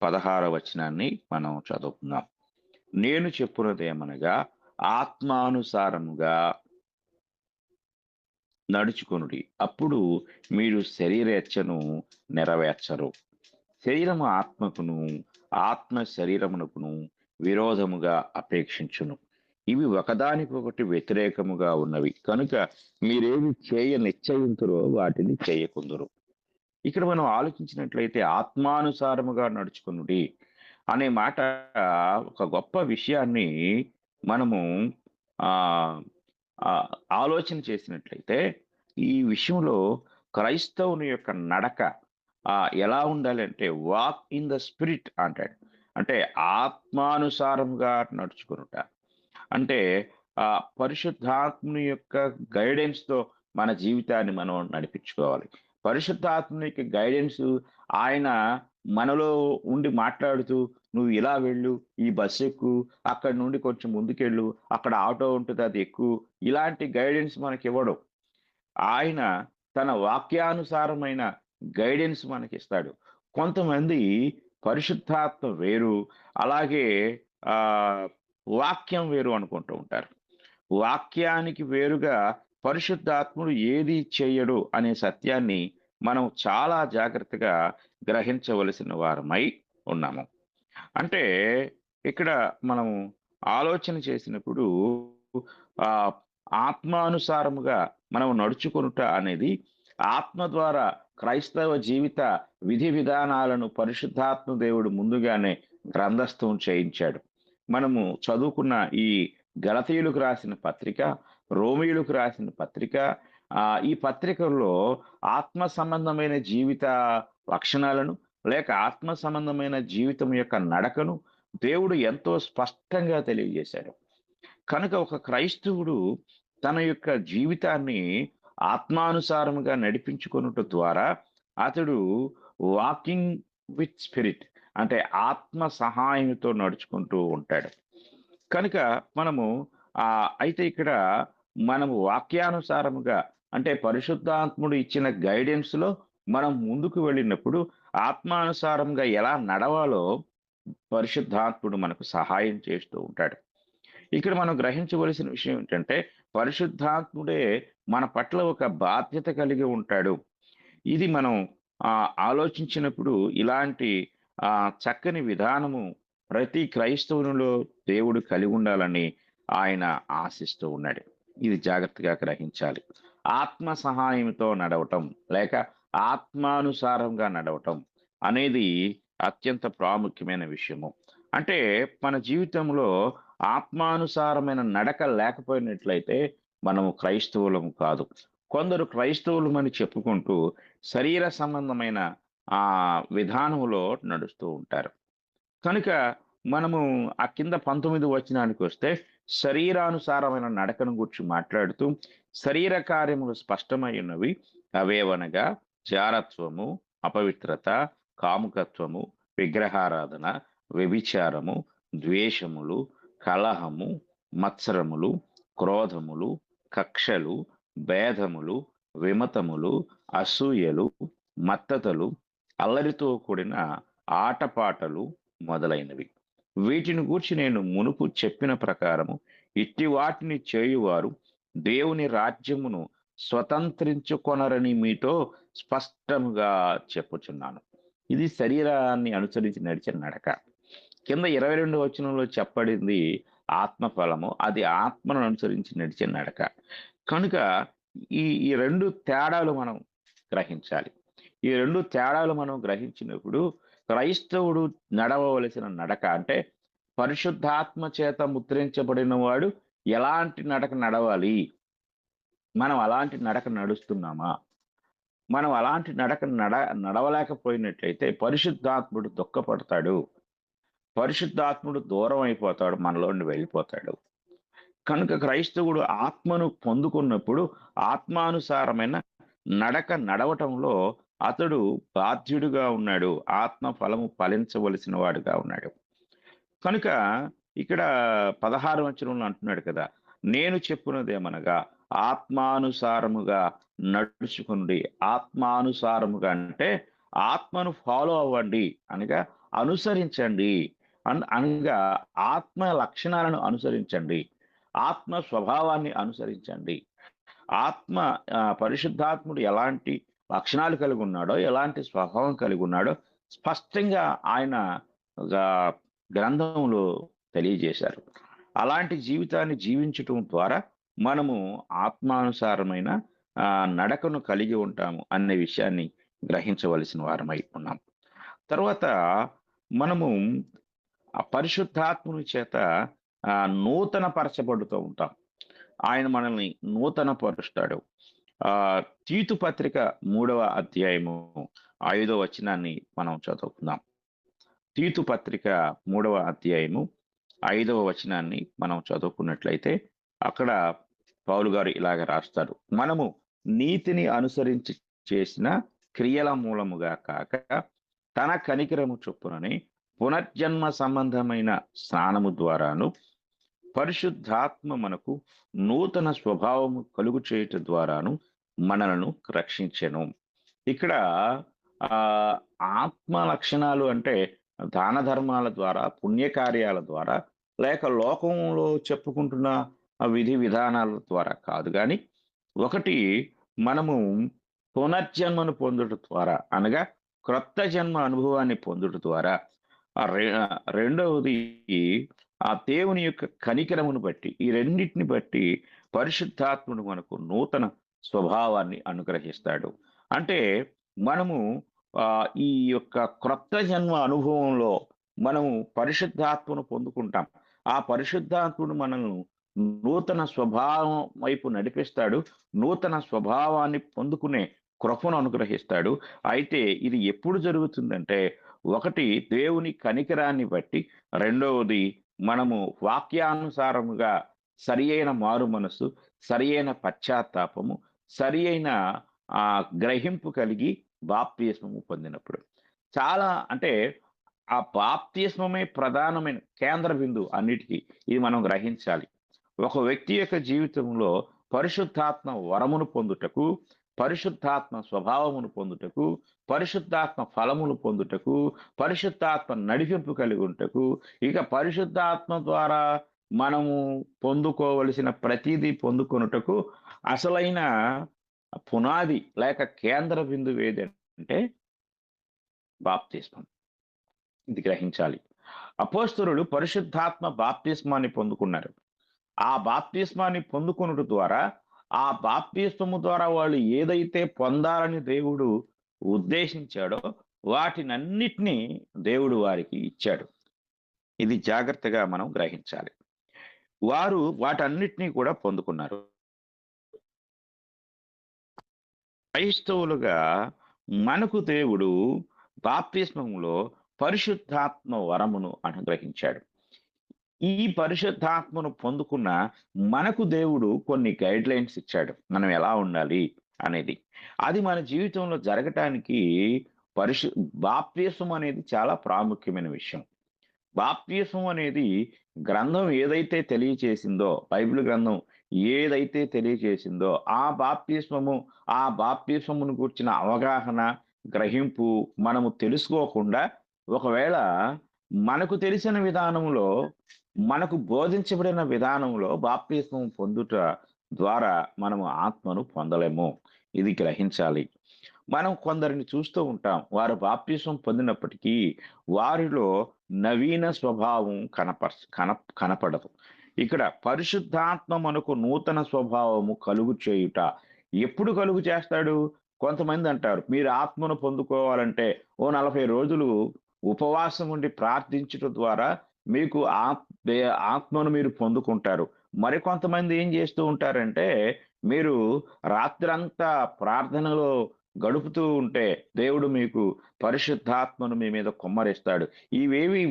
16వ వచనాన్ని మనం చదువుకుందాం. నేను చెప్పున్నదేమనగా ఆత్మానుసారముగా నడుచుకొనుడి, అప్పుడు మీరు శరీరేచ్ఛను నెరవేర్చరు. శరీరము ఆత్మకును, ఆత్మ శరీరమునకును విరోధముగా అపేక్షించును. ఇవి ఒకదానికొకటి వ్యతిరేకముగా ఉన్నవి. కనుక మీరేమి చేయ నిశ్చయింతురో వాటిని చేయకుందురు. ఇక్కడ మనం ఆలోచించినట్లయితే ఆత్మానుసారముగా నడుచుకునుడి అనే మాట ఒక గొప్ప విషయాన్ని మనము ఆ ఆ, ఆలోచన చేసినట్లయితే ఈ విషయంలో క్రైస్తవుని యొక్క నడక ఎలా ఉండాలి అంటే వాక్ ఇన్ ద స్పిరిట్ అంటాడు. అంటే ఆత్మానుసారంగా నడుచుకునుట. అంటే పరిశుద్ధాత్ముని యొక్క గైడెన్స్‌తో మన జీవితాన్ని మనం నడిపించుకోవాలి. పరిశుద్ధాత్ముని యొక్క గైడెన్స్ ఆయన మనలో ఉండి మాట్లాడుతూ, "నువ్వు ఇలా వెళ్ళు, ఈ బస్ ఎక్కు, అక్కడి నుండి కొంచెం ముందుకెళ్ళు, అక్కడ ఆటో ఉంటది అది ఎక్కు." ఇలాంటి గైడెన్స్ మనకివ్వడు. ఆయన తన వాక్యానుసారమైన గైడెన్స్ మనకిస్తాడు. కొంతమంది పరిశుద్ధాత్మ వేరు, అలాగే ఆహ్, వాక్యం వేరు అనుకుంటూ ఉంటారు. వాక్యానికి వేరుగా పరిశుద్ధాత్ముడు ఏది చెయ్యడు అనే సత్యాన్ని మనం చాలా జాగ్రత్తగా గ్రహించవలసిన వారమై ఉన్నాము. అంటే ఇక్కడ మనము ఆలోచన చేసినప్పుడు ఆహ్, ఆత్మానుసారముగా మనం నడుచుకొనుట అనేది ఆత్మ ద్వారా క్రైస్తవ జీవిత విధి విధానాలను పరిశుద్ధాత్మ దేవుడు ముందుగానే గ్రంథస్థం చేయించాడు. మనము చదువుకున్న ఈ గలతీయులకు రాసిన పత్రిక, రోమీయులకు రాసిన పత్రిక, ఈ పత్రికల్లో ఆత్మ సంబంధమైన జీవిత లక్షణాలను, లేక ఆత్మ సంబంధమైన జీవితం యొక్క నడకను దేవుడు ఎంతో స్పష్టంగా తెలియజేశాడు. కనుక ఒక క్రైస్తవుడు తన యొక్క జీవితాన్ని ఆత్మానుసారముగా నడిపించుకొనుట ద్వారా అతడు వాకింగ్ విత్ స్పిరిట్, అంటే ఆత్మ సహాయంతో నడుచుకుంటూ ఉంటాడు. కనుక మనము అయితే ఇక్కడ మనము వాక్యానుసారముగా, అంటే పరిశుద్ధాత్ముడు ఇచ్చిన గైడెన్స్‌లో మనం ముందుకు వెళ్ళినప్పుడు ఆత్మానుసారంగా ఎలా నడవాలో పరిశుద్ధాత్ముడు మనకు సహాయం చేస్తూ ఉంటాడు. ఇక్కడ మనం గ్రహించవలసిన విషయం ఏంటంటే, పరిశుద్ధాత్ముడే మన పట్ల ఒక బాధ్యత కలిగి ఉంటాడు. ఇది మనం ఆలోచించినప్పుడు ఇలాంటి చక్కని విధానము ప్రతి క్రైస్తవునిలో దేవుడు కలిగి ఉండాలని ఆయన ఆశిస్తూ ఉన్నాడు. ఇది జాగ్రత్తగా గ్రహించాలి. ఆత్మ సహాయంతో నడవటం, లేక ఆత్మానుసారంగా నడవటం అనేది అత్యంత ప్రాముఖ్యమైన విషయము. అంటే మన జీవితంలో ఆత్మానుసారమైన నడక లేకపోయినట్లయితే మనము క్రైస్తవులము కాదు. కొందరు క్రైస్తవులమని చెప్పుకుంటూ శరీర సంబంధమైన విధానములో నడుస్తూ ఉంటారు. కనుక మనము ఆ కింద 19 వచనానికొస్తే, శరీరానుసారమైన నడకను గూర్చి మాట్లాడుతూ, శరీర కార్యములు స్పష్టమై ఉన్నవి. అవేవనగా జారత్వము, అపవిత్రత, కాముకత్వము, విగ్రహారాధన, వ్యభిచారము, ద్వేషములు, కలహము, మత్సరములు, క్రోధములు, కక్షలు, భేదములు, విమతములు, అసూయలు, మత్తతలు, అల్లరితో కూడిన ఆటపాటలు మొదలైనవి. వీటిని గూర్చి నేను మునుపు చెప్పిన ప్రకారము ఇట్టి వాటిని చేయువారు దేవుని రాజ్యమును స్వతంత్రించుకొనరని మీతో స్పష్టముగా చెప్పుచున్నాను. ఇది శరీరాన్ని అనుసరించి నడిచే నడక. కింద 22 వచనంలో చెప్పబడింది ఆత్మఫలము. అది ఆత్మను అనుసరించి నడిచే నడక. కనుక ఈ 2 తేడాలు మనం గ్రహించాలి. ఈ 2 తేడాలు మనం గ్రహించినప్పుడు క్రైస్తవుడు నడవవలసిన నడక, అంటే పరిశుద్ధాత్మ చేత ముద్రించబడిన వాడు ఎలాంటి నడక నడవాలి? మనం అలాంటి నడక నడుస్తున్నామా? మనం అలాంటి నడక నడవలేకపోయినట్లయితే పరిశుద్ధాత్ముడు దుఃఖపడతాడు. పరిశుద్ధాత్ముడు దూరం అయిపోతాడు, మనలో నుండి వెళ్ళిపోతాడు. కనుక క్రైస్తవుడు ఆత్మను పొందుకున్నప్పుడు ఆత్మానుసారమైన నడక నడవటంలో అతడు బాధ్యుడుగా ఉన్నాడు. ఆత్మ ఫలము ఫలించవలసిన వాడుగా ఉన్నాడు. కనుక ఇక్కడ 16 వచనంలో అంటున్నాడు కదా, నేను చెప్పున్నదేమనగా ఆత్మానుసారముగా నడుచుకొనుడి. ఆత్మానుసారముగా అంటే ఆత్మను ఫాలో అవ్వండి, అనగా అనుసరించండి. అనగా ఆత్మ లక్షణాలను అనుసరించండి. ఆత్మ స్వభావాన్ని అనుసరించండి. ఆత్మ పరిశుద్ధాత్ముడు ఎలాంటి లక్షణాలు కలిగి ఉన్నాడో, ఎలాంటి స్వభావం కలిగి ఉన్నాడో స్పష్టంగా ఆయన గ్రంథంలో తెలియజేశారు. అలాంటి జీవితాన్ని జీవించటం ద్వారా మనము ఆత్మానుసారమైన నడకను కలిగి ఉంటాము అనే విషయాన్ని గ్రహించవలసిన వారమై ఉన్నాం. తర్వాత మనము ఆ పరిశుద్ధాత్ముని చేత నూతన పరచబడుతూ ఉంటాం. ఆయన మనల్ని నూతన పరుస్తాడు. తీతు పత్రిక 3వ అధ్యాయము 5వ వచనాన్ని మనం చదువుకుందాం. తీతు పత్రిక 3వ అధ్యాయము 5వ వచనాన్ని మనం చదువుకున్నట్లయితే అక్కడ పౌలు గారు ఇలాగ రాస్తారు. మనము నీతిని అనుసరించి చేసిన క్రియల మూలముగా కాక తన కనికరము చొప్పునని పునర్జన్మ సంబంధమైన స్నానము ద్వారాను పరిశుద్ధాత్మ మనకు నూతన స్వభావము కలుగు చేయటం ద్వారాను మనలను రక్షించెను. ఇక్కడ ఆత్మ లక్షణాలు అంటే దాన ధర్మాల ద్వారా, పుణ్యకార్యాల ద్వారా, లేక లోకంలో చెప్పుకుంటున్న విధి విధానాల ద్వారా కాదు గాని, ఒకటి మనము పునర్జన్మను పొందుట ద్వారా, అనగా క్రొత్త జన్మ అనుభవాన్ని పొందుట ద్వారా రెండవది ఆ దేవుని యొక్క కనికరమును బట్టి, ఈ రెండిటిని బట్టి పరిశుద్ధాత్ముడు మనకు నూతన స్వభావాన్ని అనుగ్రహిస్తాడు. అంటే మనము ఈ యొక్క క్రొత్త జన్మ అనుభవంలో మనము పరిశుద్ధాత్మను పొందుకుంటాం. ఆ పరిశుద్ధాత్ముడు మనల్ని నూతన స్వభావం వైపు నడిపిస్తాడు. నూతన స్వభావాన్ని పొందుకునే కృపను అనుగ్రహిస్తాడు. అయితే ఇది ఎప్పుడు జరుగుతుందంటే, ఒకటి దేవుని కనికరాన్ని బట్టి, రెండవది మనము వాక్యానుసారముగా సరియైన మారు మనస్సు, సరియైన పశ్చాత్తాపము, సరియైన గ్రహింపు కలిగి బాప్తిస్మము పొందినప్పుడు. చాలా అంటే ఆ బాప్తిస్మమే ప్రధానమైన కేంద్ర బిందువు అన్నిటికి. ఇది మనం గ్రహించాలి. ఒక వ్యక్తి యొక్క జీవితంలో పరిశుద్ధాత్మ వరమును పొందుటకు, పరిశుద్ధాత్మ స్వభావమును పొందుటకు, పరిశుద్ధాత్మ ఫలమును పొందుటకు, పరిశుద్ధాత్మ నడిపింపు కలిగి ఉంటకు, ఇక పరిశుద్ధాత్మ ద్వారా మనము పొందుకోవలసిన ప్రతీదీ పొందుకొనుటకు అసలైన పునాది లేక కేంద్ర బిందువు ఏదంటే బాప్తిస్మం. ఇది గ్రహించాలి. అపోస్తలులు పరిశుద్ధాత్మ బాప్తిస్మాన్ని పొందుకున్నారు. ఆ బాప్తిస్మాన్ని పొందుకొనుట ద్వారా, ఆ బాప్తిస్మము ద్వారా వాళ్ళు ఏదైతే పొందాలని దేవుడు ఉద్దేశించాడో, వాటినన్నిటినీ దేవుడు వారికి ఇచ్చాడు. ఇది జాగ్రత్తగా మనం గ్రహించాలి. వారు వాటన్నిటిని కూడా పొందుకున్నారు. క్రైస్తవులుగా మనకు దేవుడు బాప్తిస్మములో పరిశుద్ధాత్మ వరమును అనుగ్రహించాడు. ఈ పరిశుద్ధాత్మను పొందుకున్న మనకు దేవుడు కొన్ని గైడ్‌లైన్స్ ఇచ్చాడు. మనం ఎలా ఉండాలి అనేది. అది మన జీవితంలో జరగటానికి పరిశు బాప్తిస్మం అనేది చాలా ప్రాముఖ్యమైన విషయం. బాప్తిస్మం అనేది గ్రంథం ఏదైతే తెలియచేసిందో, బైబిల్ గ్రంథం ఏదైతే తెలియచేసిందో, ఆ బాప్తిస్మమును గూర్చిన అవగాహన, గ్రహింపు మనము తెలుసుకోకుండా, ఒకవేళ మనకు తెలిసిన విధానంలో, మనకు బోధించబడిన విధానంలో బాప్తిస్మం పొందుట ద్వారా మనము ఆత్మను పొందలేము. ఇది గ్రహించాలి. మనం కొందరిని చూస్తూ ఉంటాం. వారు బాప్తిస్మం పొందినప్పటికీ వారిలో నవీన స్వభావం కనపడదు. ఇక్కడ పరిశుద్ధాత్మ మనకు నూతన స్వభావము కలుగు చేయుట. ఎప్పుడు కలుగు చేస్తాడు? కొంతమంది అంటారు, మీరు ఆత్మను పొందుకోవాలంటే ఓ 40 రోజులు ఉపవాసం ఉండి ప్రార్థించుట ద్వారా మీకు ఆత్మను మీరు పొందుకుంటారు. మరికొంతమంది ఏం చేస్తూ ఉంటారంటే, మీరు రాత్రంతా ప్రార్థనలో గడుపుతూ ఉంటే దేవుడు మీకు పరిశుద్ధాత్మను మీ మీద కుమ్మరిస్తాడు.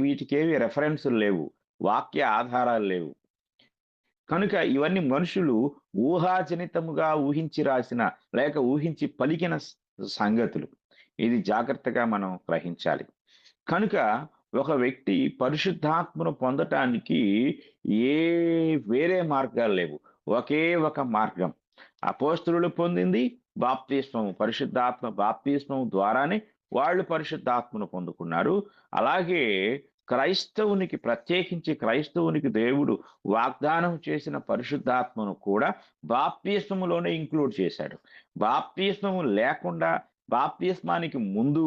వీటికేవి రెఫరెన్స్‌లు లేవు. వాక్య ఆధారాలు లేవు. కనుక ఇవన్నీ మనుషులు ఊహాజనితముగా ఊహించి రాసిన, లేక ఊహించి పలికిన సంగతులు. ఇది జాగ్రత్తగా మనం గ్రహించాలి. కనుక ఒక వ్యక్తి పరిశుద్ధాత్మను పొందటానికి ఏ వేరే మార్గాలు లేవు. ఒకే ఒక మార్గం. అపోస్తలులు పొందింది బాప్తిస్మము. పరిశుద్ధాత్మ బాప్తిస్మం ద్వారానే వాళ్ళు పరిశుద్ధాత్మను పొందుకున్నారు. అలాగే ప్రత్యేకించి క్రైస్తవునికి దేవుడు వాగ్దానం చేసిన పరిశుద్ధాత్మను కూడా బాప్తిస్మములోనే ఇంక్లూడ్ చేశాడు. బాప్తిస్మము లేకుండా, బాప్తిస్మానికి ముందు,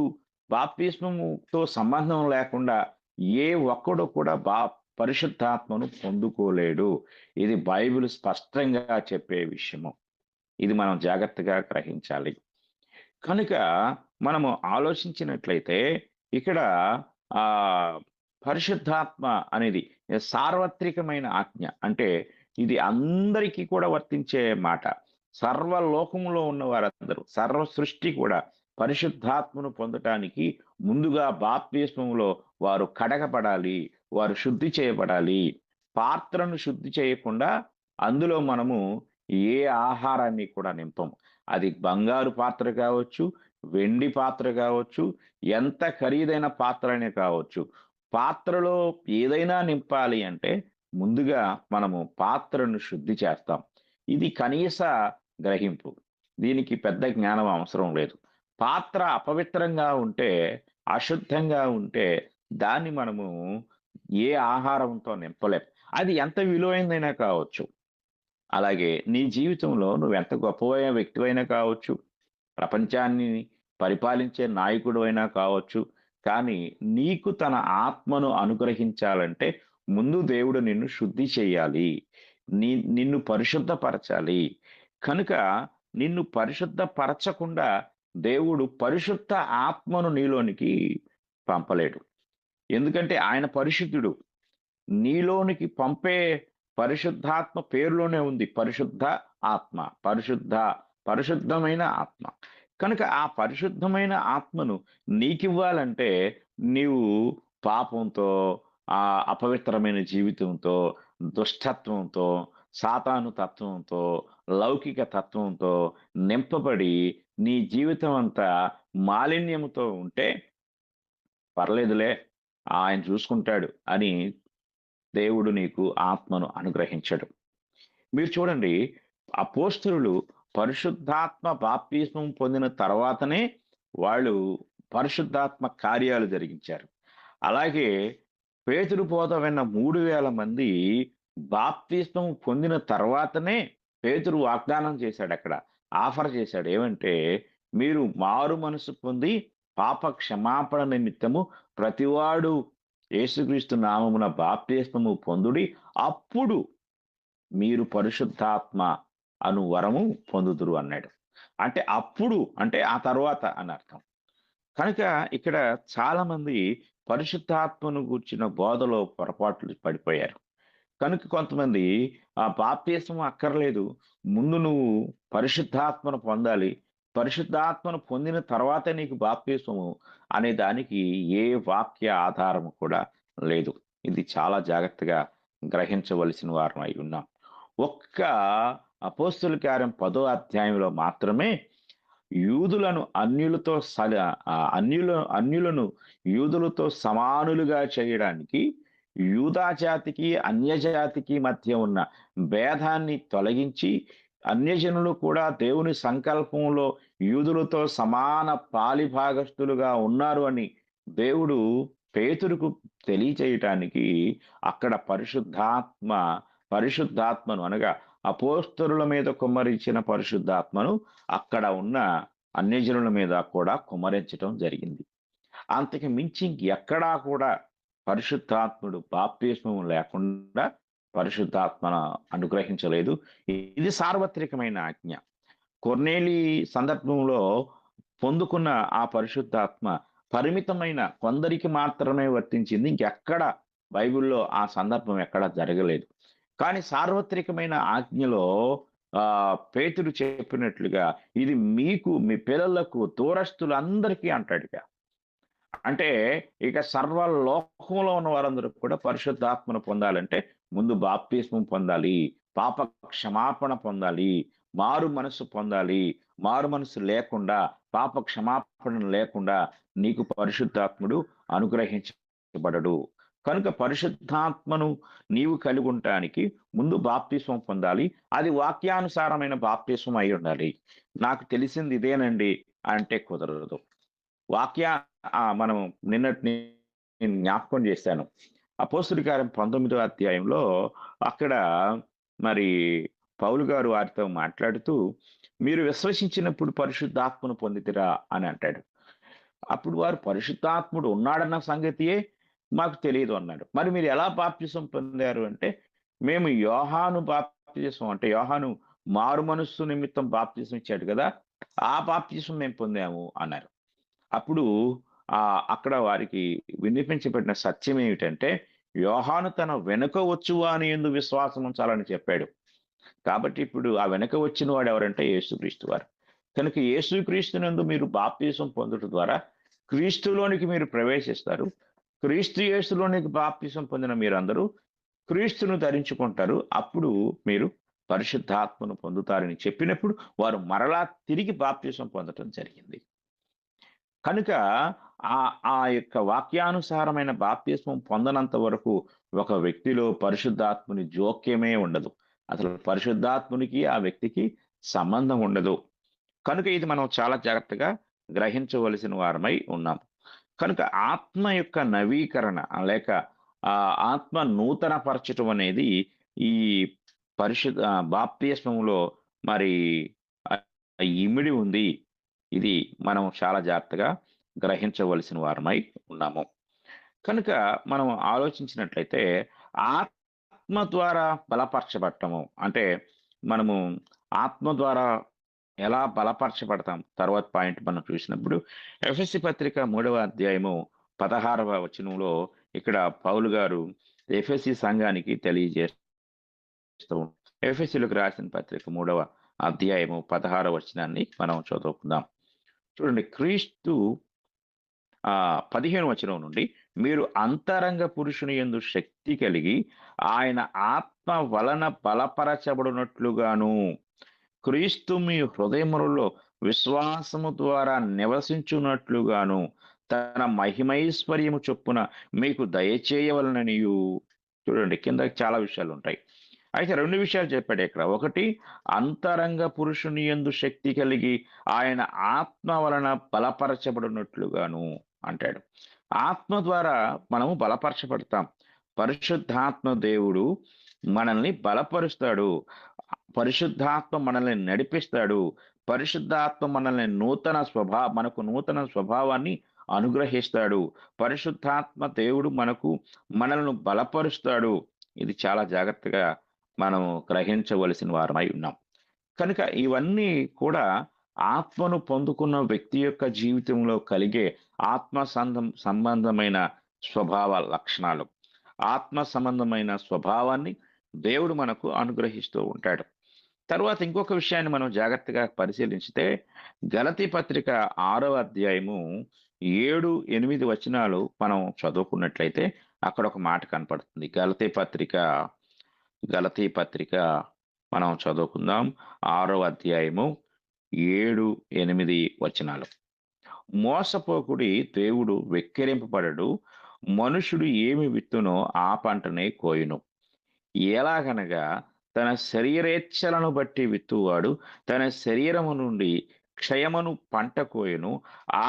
బాప్తిస్మముతో సంబంధం లేకుండా ఏ ఒక్కడు కూడా పరిశుద్ధాత్మను పొందుకోలేడు. ఇది బైబిల్ స్పష్టంగా చెప్పే విషయము. ఇది మనం జాగ్రత్తగా గ్రహించాలి. కనుక మనము ఆలోచించినట్లయితే ఇక్కడ పరిశుద్ధాత్మ అనేది సార్వత్రికమైన ఆజ్ఞ. అంటే ఇది అందరికీ కూడా వర్తించే మాట. సర్వలోకములో ఉన్న వారందరూ, సర్వ సృష్టి కూడా పరిశుద్ధాత్మను పొందటానికి ముందుగా బాప్తిస్మములో వారు కడగబడాలి. వారు శుద్ధి చేయబడాలి. పాత్రను శుద్ధి చేయకుండా అందులో మనము ఏ ఆహారాన్ని కూడా నింపము. అది బంగారు పాత్ర కావచ్చు, వెండి పాత్ర కావచ్చు, ఎంత ఖరీదైన పాత్రనే కావచ్చు. పాత్రలో ఏదైనా నింపాలి అంటే ముందుగా మనము పాత్రను శుద్ధి చేస్తాం. ఇది కనీస గ్రహింపు. దీనికి పెద్ద జ్ఞానం అవసరం లేదు. పాత్ర అపవిత్రంగా ఉంటే, అశుద్ధంగా ఉంటే దాన్ని మనము ఏ ఆహారంతో నింపలేం. అది ఎంత విలువైందైనా కావచ్చు. అలాగే నీ జీవితంలో నువ్వెంత గొప్పవైన వ్యక్తివైనా కావచ్చు, ప్రపంచాన్ని పరిపాలించే నాయకుడు అయినా కావచ్చు, కానీ నీకు తన ఆత్మను అనుగ్రహించాలంటే ముందు దేవుడు నిన్ను శుద్ధి చేయాలి. నిన్ను పరిశుద్ధపరచాలి. కనుక నిన్ను పరిశుద్ధపరచకుండా దేవుడు పరిశుద్ధ ఆత్మను నీలోనికి పంపలేడు. ఎందుకంటే ఆయన పరిశుద్ధుడు. నీలోనికి పంపే పరిశుద్ధాత్మ పేరులోనే ఉంది. పరిశుద్ధ ఆత్మ. పరిశుద్ధమైన ఆత్మ. కనుక ఆ పరిశుద్ధమైన ఆత్మను నీకివ్వాలంటే నీవు పాపంతో, అపవిత్రమైన జీవితంతో, దుష్టత్వంతో, సాతాను తత్వంతో, లౌకిక తత్వంతో నింపబడి నీ జీవితం అంతా మాలిన్యముతో ఉంటే పర్లేదులే ఆయన చూసుకుంటాడు అని దేవుడు నీకు ఆత్మను అనుగ్రహించడు. మీరు చూడండి, అపోస్తలులు పరిశుద్ధాత్మ బాప్తిస్మం పొందిన తర్వాతనే వాళ్ళు పరిశుద్ధాత్మ కార్యాలు జరిగించారు. అలాగే పేతురు బోధ విన్న 3000 మంది బాప్తిస్మం పొందిన తర్వాతనే పేతురు వాగ్దానం చేశాడక్కడ. ఆఫర్ చేశాడు. ఏమంటే, మీరు మారు మనసు పొంది పాప క్షమాపణ నిమిత్తము ప్రతివాడు యేసుక్రీస్తు నామమున బాప్తిస్మము పొందుడి. అప్పుడు మీరు పరిశుద్ధాత్మ అను వరము పొందుదురు అన్నాడు. అంటే అప్పుడు అంటే ఆ తరువాత అని అర్థం. కనుక ఇక్కడ చాలామంది పరిశుద్ధాత్మను గూర్చిన బోధలో పొరపాట్లు పడిపోయారు. కనుక కొంతమంది ఆ బాప్తిస్మం అక్కర్లేదు. ముందు నువ్వు పరిశుద్ధాత్మను పొందాలి. పరిశుద్ధాత్మను పొందిన తర్వాతే నీకు బాప్తిస్మము అనే దానికి ఏ వాక్య ఆధారము కూడా లేదు. ఇది చాలా జాగ్రత్తగా గ్రహించవలసిన వారమై ఉన్నాం. ఒక్క అపోస్తలుల కార్యం 10వ అధ్యాయంలో మాత్రమే యూదులను అన్యులను యూదులతో సమానులుగా చేయడానికి యూదా జాతికి, అన్యజాతికి మధ్య ఉన్న భేదాన్ని తొలగించి, అన్యజనులు కూడా దేవుని సంకల్పంలో యూదులతో సమాన పాలిభాగస్తులుగా ఉన్నారు అని దేవుడు పేతురుకు తెలియచేయటానికి అక్కడ పరిశుద్ధాత్మను అనగా అపోస్తలుల మీద కుమ్మరించిన పరిశుద్ధాత్మను అక్కడ ఉన్న అన్యజనుల మీద కూడా కుమ్మరించటం జరిగింది. అంతకు మించి ఎక్కడా కూడా పరిశుద్ధాత్ముడు బాప్తిస్మం లేకుండా పరిశుద్ధాత్మను అనుగ్రహించలేదు. ఇది సార్వత్రికమైన ఆజ్ఞ. కొర్నేలి సందర్భంలో పొందుకున్న ఆ పరిశుద్ధాత్మ పరిమితమైన కొందరికి మాత్రమే వర్తించింది. ఇంకెక్కడ బైబిల్‌లో ఆ సందర్భం ఎక్కడ జరగలేదు. కానీ సార్వత్రికమైన ఆజ్ఞలో పేతురు చెప్పినట్లుగా ఇది మీకు, మీ పిల్లలకు, దూరస్తులందరికీ అంటాడిక. అంటే ఇక సర్వలోకంలో ఉన్న వారందరూ కూడా పరిశుద్ధాత్మను పొందాలంటే ముందు బాప్తిస్మం పొందాలి. పాప క్షమాపణ పొందాలి. మారు మనసు పొందాలి. మారు మనసు లేకుండా, పాప క్షమాపణ లేకుండా నీకు పరిశుద్ధాత్ముడు అనుగ్రహించబడడు. కనుక పరిశుద్ధాత్మను నీవు కలిగుంటానికి ముందు బాప్తిస్మం పొందాలి. అది వాక్యానుసారమైన బాప్తిస్మం అయి ఉండాలి. నాకు తెలిసింది ఇదేనండి అంటే కుదరదు. మనం నిన్నటిని నేను జ్ఞాపకం చేశాను. అపోస్తలుల కార్యం 19వ అధ్యాయంలో అక్కడ మరి పౌలు గారు వారితో మాట్లాడుతూ, మీరు విశ్వసించినప్పుడు పరిశుద్ధాత్మను పొందితిరా అని అంటాడు. అప్పుడు వారు పరిశుద్ధాత్ముడు ఉన్నాడన్న సంగతియే మాకు తెలీదు అన్నాడు. మరి మీరు ఎలా బాప్తిసం పొందారు అంటే, మేము యోహాను బాప్తిసం అంటే యోహాను మారు మనస్సు నిమిత్తం బాప్తిసం ఇచ్చాడు కదా! ఆ బాప్తిసం మేము పొందాము అన్నారు. అప్పుడు అక్కడ వారికి వినిపించబడిన సత్యం ఏమిటంటే, యోహాను తన వెనుక వచ్చువాని యందు విశ్వాసం ఉంచాలని చెప్పాడు. కాబట్టి ఇప్పుడు ఆ వెనక వచ్చిన వాడు ఎవరంటే యేసుక్రీస్తు వారు. కనుక యేసుక్రీస్తునందు మీరు బాప్తిసం పొందుట ద్వారా క్రీస్తులోనికి మీరు ప్రవేశిస్తారు. క్రీస్తు యేసులోనికి బాప్తిసం పొందిన మీరందరూ క్రీస్తును ధరించుకుంటారు. అప్పుడు మీరు పరిశుద్ధాత్మను పొందుతారని చెప్పినప్పుడు వారు మరలా తిరిగి బాప్తిసం పొందటం జరిగింది. కనుక ఆ యొక్క వాక్యానుసారమైన బాప్తిస్మం పొందనంత వరకు ఒక వ్యక్తిలో పరిశుద్ధాత్ముని జోక్యమే ఉండదు. అసలు పరిశుద్ధాత్మునికి ఆ వ్యక్తికి సంబంధం ఉండదు. కనుక ఇది మనం చాలా జాగ్రత్తగా గ్రహించవలసిన వారమై ఉన్నాం. కనుక ఆత్మ యొక్క నవీకరణ లేక ఆత్మ నూతన పరచటం అనేది ఈ బాప్తిస్మంలో మరి ఇమిడి ఉంది. ఇది మనం చాలా జాగ్రత్తగా గ్రహించవలసిన వారమై ఉన్నాము. కనుక మనం ఆలోచించినట్లయితే ఆత్మ ద్వారా బలపరచబడటము అంటే మనము ఆత్మ ద్వారా ఎలా బలపరచబడతాం తర్వాత పాయింట్ మనం చూసినప్పుడు ఎఫెసీ పత్రిక 3వ అధ్యాయము 16వ వచనంలో ఇక్కడ పౌలు గారు ఎఫెసీ సంఘానికి తెలియజేస్తూ ఎఫెసీలకు రాసిన పత్రిక 3వ అధ్యాయము 16వ వచనాన్ని మనం చదువుకుందాం. చూడండి, క్రీస్తు 15 వచనం నుండి మీరు అంతరంగ పురుషుని యందు శక్తి కలిగి ఆయన ఆత్మ వలన బలపరచబడినట్లుగాను క్రీస్తు మీ హృదయములలో విశ్వాసము ద్వారా నివసించున్నట్లుగాను తన మహిమైశ్వర్యము చొప్పున మీకు దయచేయవలననియు. చూడండి, కింద చాలా విషయాలు ఉంటాయి. అయితే 2 విషయాలు చెప్పాడు ఇక్కడ. ఒకటి, అంతరంగ పురుషుని యందు శక్తి కలిగి ఆయన ఆత్మ వలన బలపరచబడినట్లుగాను అంటాడు. ఆత్మ ద్వారా మనము బలపరచబడతాం. పరిశుద్ధాత్మ దేవుడు మనల్ని బలపరుస్తాడు. పరిశుద్ధాత్మ మనల్ని నడిపిస్తాడు. పరిశుద్ధాత్మ మనల్ని మనకు నూతన స్వభావాన్ని అనుగ్రహిస్తాడు. పరిశుద్ధాత్మ దేవుడు మనల్ని బలపరుస్తాడు. ఇది చాలా జాగ్రత్తగా మనం గ్రహించవలసిన వారమై ఉన్నాం. కనుక ఇవన్నీ కూడా ఆత్మను పొందుకున్న వ్యక్తి యొక్క జీవితంలో కలిగే సంబంధమైన స్వభావ లక్షణాలు. ఆత్మ సంబంధమైన స్వభావాన్ని దేవుడు మనకు అనుగ్రహిస్తూ ఉంటాడు. తర్వాత ఇంకొక విషయాన్ని మనం జాగ్రత్తగా పరిశీలించితే గలతీ పత్రిక 6వ అధ్యాయము 7, 8 వచనాలు మనం చదువుకున్నట్లయితే అక్కడ ఒక మాట కనపడుతుంది. గలతీ పత్రిక మనం చదువుకుందాం. 6వ అధ్యాయము 7, 8 వచనాలు. మోసపోకుడి, దేవుడు వెక్కిరింపబడడు. మనుషుడు ఏమి విత్తునో ఆ పంటనే కోయును. ఎలాగనగా తన శరీరేచ్ఛలను బట్టి విత్తువాడు తన శరీరము నుండి క్షయమును పంట కోయును.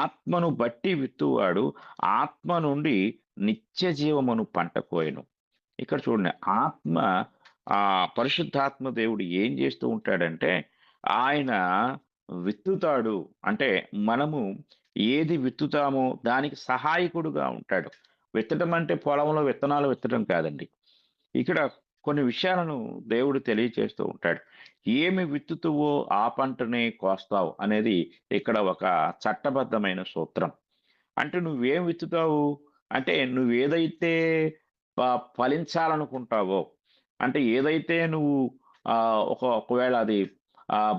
ఆత్మను బట్టి విత్తువాడు ఆత్మ నుండి నిత్య జీవమును పంట కోయును. ఇక్కడ చూడండి, పరిశుద్ధాత్మ దేవుడు ఏం చేస్తూ ఉంటాడంటే ఆయన విత్తుతాడు. అంటే మనము ఏది విత్తుతామో దానికి సహాయకుడుగా ఉంటాడు. విత్తడం అంటే పొలంలో విత్తనాలు విత్తడం కాదండి. ఇక్కడ కొన్ని విషయాలను దేవుడు తెలియచేస్తూ ఉంటాడు. ఏమి విత్తుతువో ఆ పంటనే కోస్తావు అనేది ఇక్కడ ఒక చట్టబద్ధమైన సూత్రం. అంటే నువ్వేం విత్తుతావు అంటే నువ్వేదైతే ఫలించాలనుకుంటావో, అంటే ఏదైతే నువ్వు ఒకవేళ అది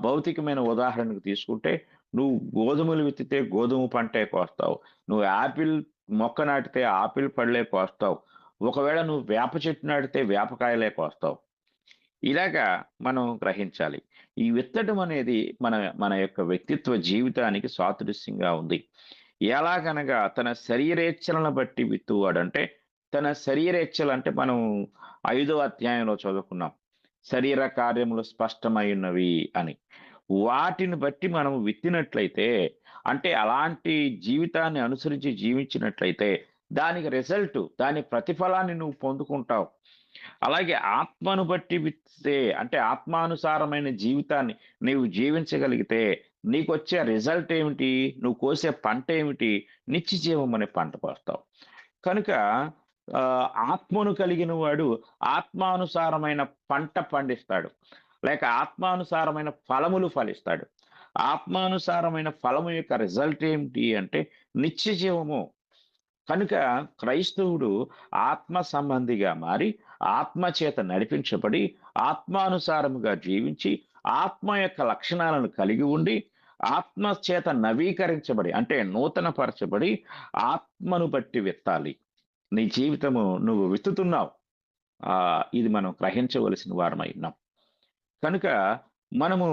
భౌతికమైన ఉదాహరణకు తీసుకుంటే నువ్వు గోధుమలు విత్తితే గోధుమ పంటే కోస్తావు. నువ్వు యాపిల్ మొక్క నాటితే ఆపిల్ పళ్ళే కోస్తావు. ఒకవేళ నువ్వు వేప చెట్టు నాటితే వేపకాయలే కోస్తావు. ఇలాగా మనం గ్రహించాలి. ఈ విత్తడం అనేది మన మన యొక్క వ్యక్తిత్వ జీవితానికి సాదృశ్యంగా ఉంది. ఎలాగనగా తన శరీరేచ్ఛలను బట్టి విత్తువాడంటే తన శరీరేచ్ఛలంటే మనం 5వ అధ్యాయంలో చదువుకున్నాం. శరీర కార్యములు స్పష్టమై ఉన్నవి అని. వాటిని బట్టి మనం విత్తినట్లయితే, అంటే అలాంటి జీవితాన్ని అనుసరించి జీవించినట్లయితే దానికి దాని ప్రతిఫలాన్ని నువ్వు పొందుకుంటావు. అలాగే ఆత్మను బట్టి విత్తితే, అంటే ఆత్మానుసారమైన జీవితాన్ని నీవు జీవించగలిగితే నీకొచ్చే రిజల్ట్ ఏమిటి? నువ్వు కోసే పంట ఏమిటి? నిత్య జీవం అనే పంట కోస్తావు. కనుక ఆత్మను కలిగిన వాడు ఆత్మానుసారమైన పంట పండిస్తాడు. లేక ఆత్మానుసారమైన ఫలములు ఫలిస్తాడు. ఆత్మానుసారమైన ఫలము యొక్క రిజల్ట్ ఏమిటి అంటే నిత్య జీవము. కనుక క్రైస్తవుడు ఆత్మ సంబంధిగా మారి ఆత్మ చేత నడిపించబడి ఆత్మానుసారముగా జీవించి ఆత్మ యొక్క లక్షణాలను కలిగి ఉండి ఆత్మ చేత నవీకరించబడి అంటే నూతన పరచబడి ఆత్మను బట్టి విత్తాలి. నీ జీవితము నువ్వు విత్తుతున్నావు. ఇది మనం గ్రహించవలసిన వారమై ఉన్నాం. కనుక మనము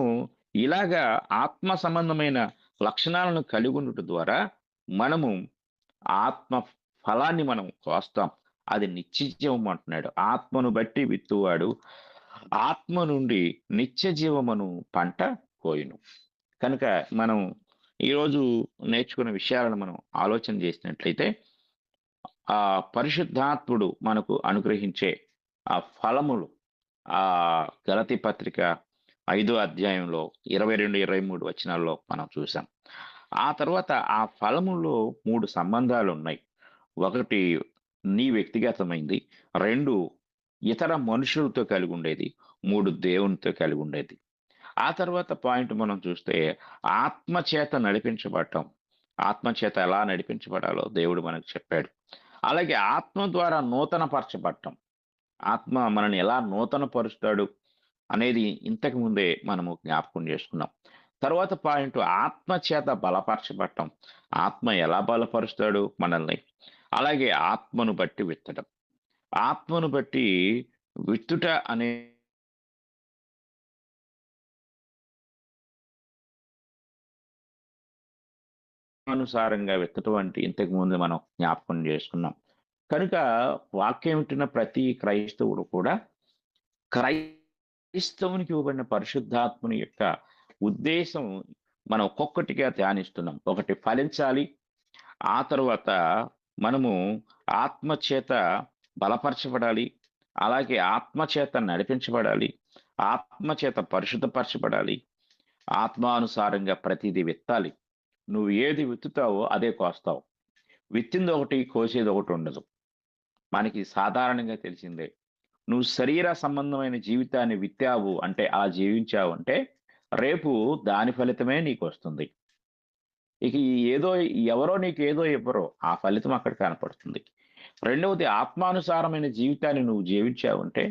ఇలాగా ఆత్మ సంబంధమైన లక్షణాలను కలిగి ఉండటం ద్వారా మనము ఆత్మ ఫలాన్ని మనం కోస్తాం. అది నిత్య జీవం అంటున్నాడు. ఆత్మను బట్టి విత్తువాడు ఆత్మ నుండి నిత్య జీవమును పంట కోయును. కనుక మనం ఈరోజు నేర్చుకున్న విషయాలను మనం ఆలోచన చేసినట్లయితే పరిశుద్ధాత్ముడు మనకు అనుగ్రహించే ఆ ఫలములు గలతీ పత్రిక 5వ అధ్యాయంలో 22, 23 వచనాల్లో మనం చూసాం. ఆ తర్వాత ఆ ఫలములో 3 సంబంధాలున్నాయి. ఒకటి నీ వ్యక్తిగతమైంది. 2 ఇతర మనుషులతో కలిగుండేది. 3 దేవునితో కలిగుండేది. ఆ తర్వాత పాయింట్ మనం చూస్తే ఆత్మచేత నడిపించబడటం. ఆత్మచేత ఎలా నడిపించబడాలో దేవుడు మనకు చెప్పాడు. అలాగే ఆత్మ ద్వారా నూతన పరచబడటం. ఆత్మ మనల్ని ఎలా నూతన పరుస్తాడు అనేది ఇంతకు ముందే మనము జ్ఞాపకం చేసుకున్నాం. తరువాత పాయింట్ ఆత్మ చేత బలపరచబడటం. ఆత్మ ఎలా బలపరుస్తాడు మనల్ని? అలాగే ఆత్మను బట్టి విత్తడం. ఆత్మను బట్టి విత్తుట అనే అనుసారంగా విత్తటం అంటే ఇంతకు ముందు మనం జ్ఞాపకం చేసుకున్నాం. కనుక వాక్యం వింటున్న ప్రతి క్రైస్తవుడు కూడా క్రైస్తవునికి ఇవ్వబడిన పరిశుద్ధాత్మని యొక్క ఉద్దేశం మనం ఒక్కొక్కటిగా ధ్యానిస్తున్నాం. ఒకటి ఫలించాలి. ఆ తరువాత మనము ఆత్మచేత బలపరచబడాలి. అలాగే ఆత్మచేత నడిపించబడాలి. ఆత్మచేత పరిశుద్ధపరచబడాలి. ఆత్మానుసారంగా ప్రతీదీ విత్తాలి. నువ్వు ఏది విత్తుతావో అదే కోస్తావు. విత్తిందొకటి, కోసేదొకటి ఉండదు. మనకి సాధారణంగా తెలిసిందే. నువ్వు శరీర సంబంధమైన జీవితాన్ని విత్తావు అంటే, అలా జీవించావు అంటే, రేపు దాని ఫలితమే నీకొస్తుంది. ఇక ఈ ఏదో ఎవరో నీకేదో ఇవ్వరో, ఆ ఫలితం అక్కడ కనపడుతుంది. రెండవది ఆత్మానుసారమైన జీవితాన్ని నువ్వు జీవించావంటే,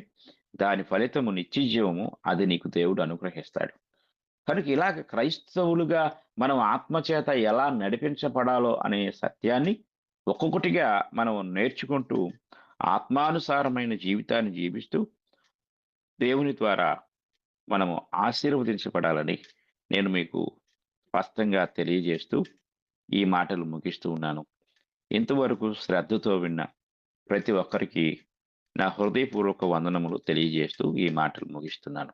దాని ఫలితము నిత్య జీవము. అది నీకు దేవుడు అనుగ్రహిస్తాడు. కనుక ఇలాగ క్రైస్తవులుగా మనం ఆత్మచేత ఎలా నడిపించబడాలో అనే సత్యాన్ని ఒక్కొక్కటిగా మనం నేర్చుకుంటూ, ఆత్మానుసారమైన జీవితాన్ని జీవిస్తూ, దేవుని ద్వారా మనము ఆశీర్వదించబడాలని నేను మీకు స్పష్టంగా తెలియజేస్తూ, ఈ మాటలు ముగిస్తూ ఉన్నాను. ఇంతవరకు శ్రద్ధతో విన్న ప్రతి ఒక్కరికి నా హృదయపూర్వక వందనములు తెలియజేస్తూ ఈ మాటలు ముగిస్తున్నాను.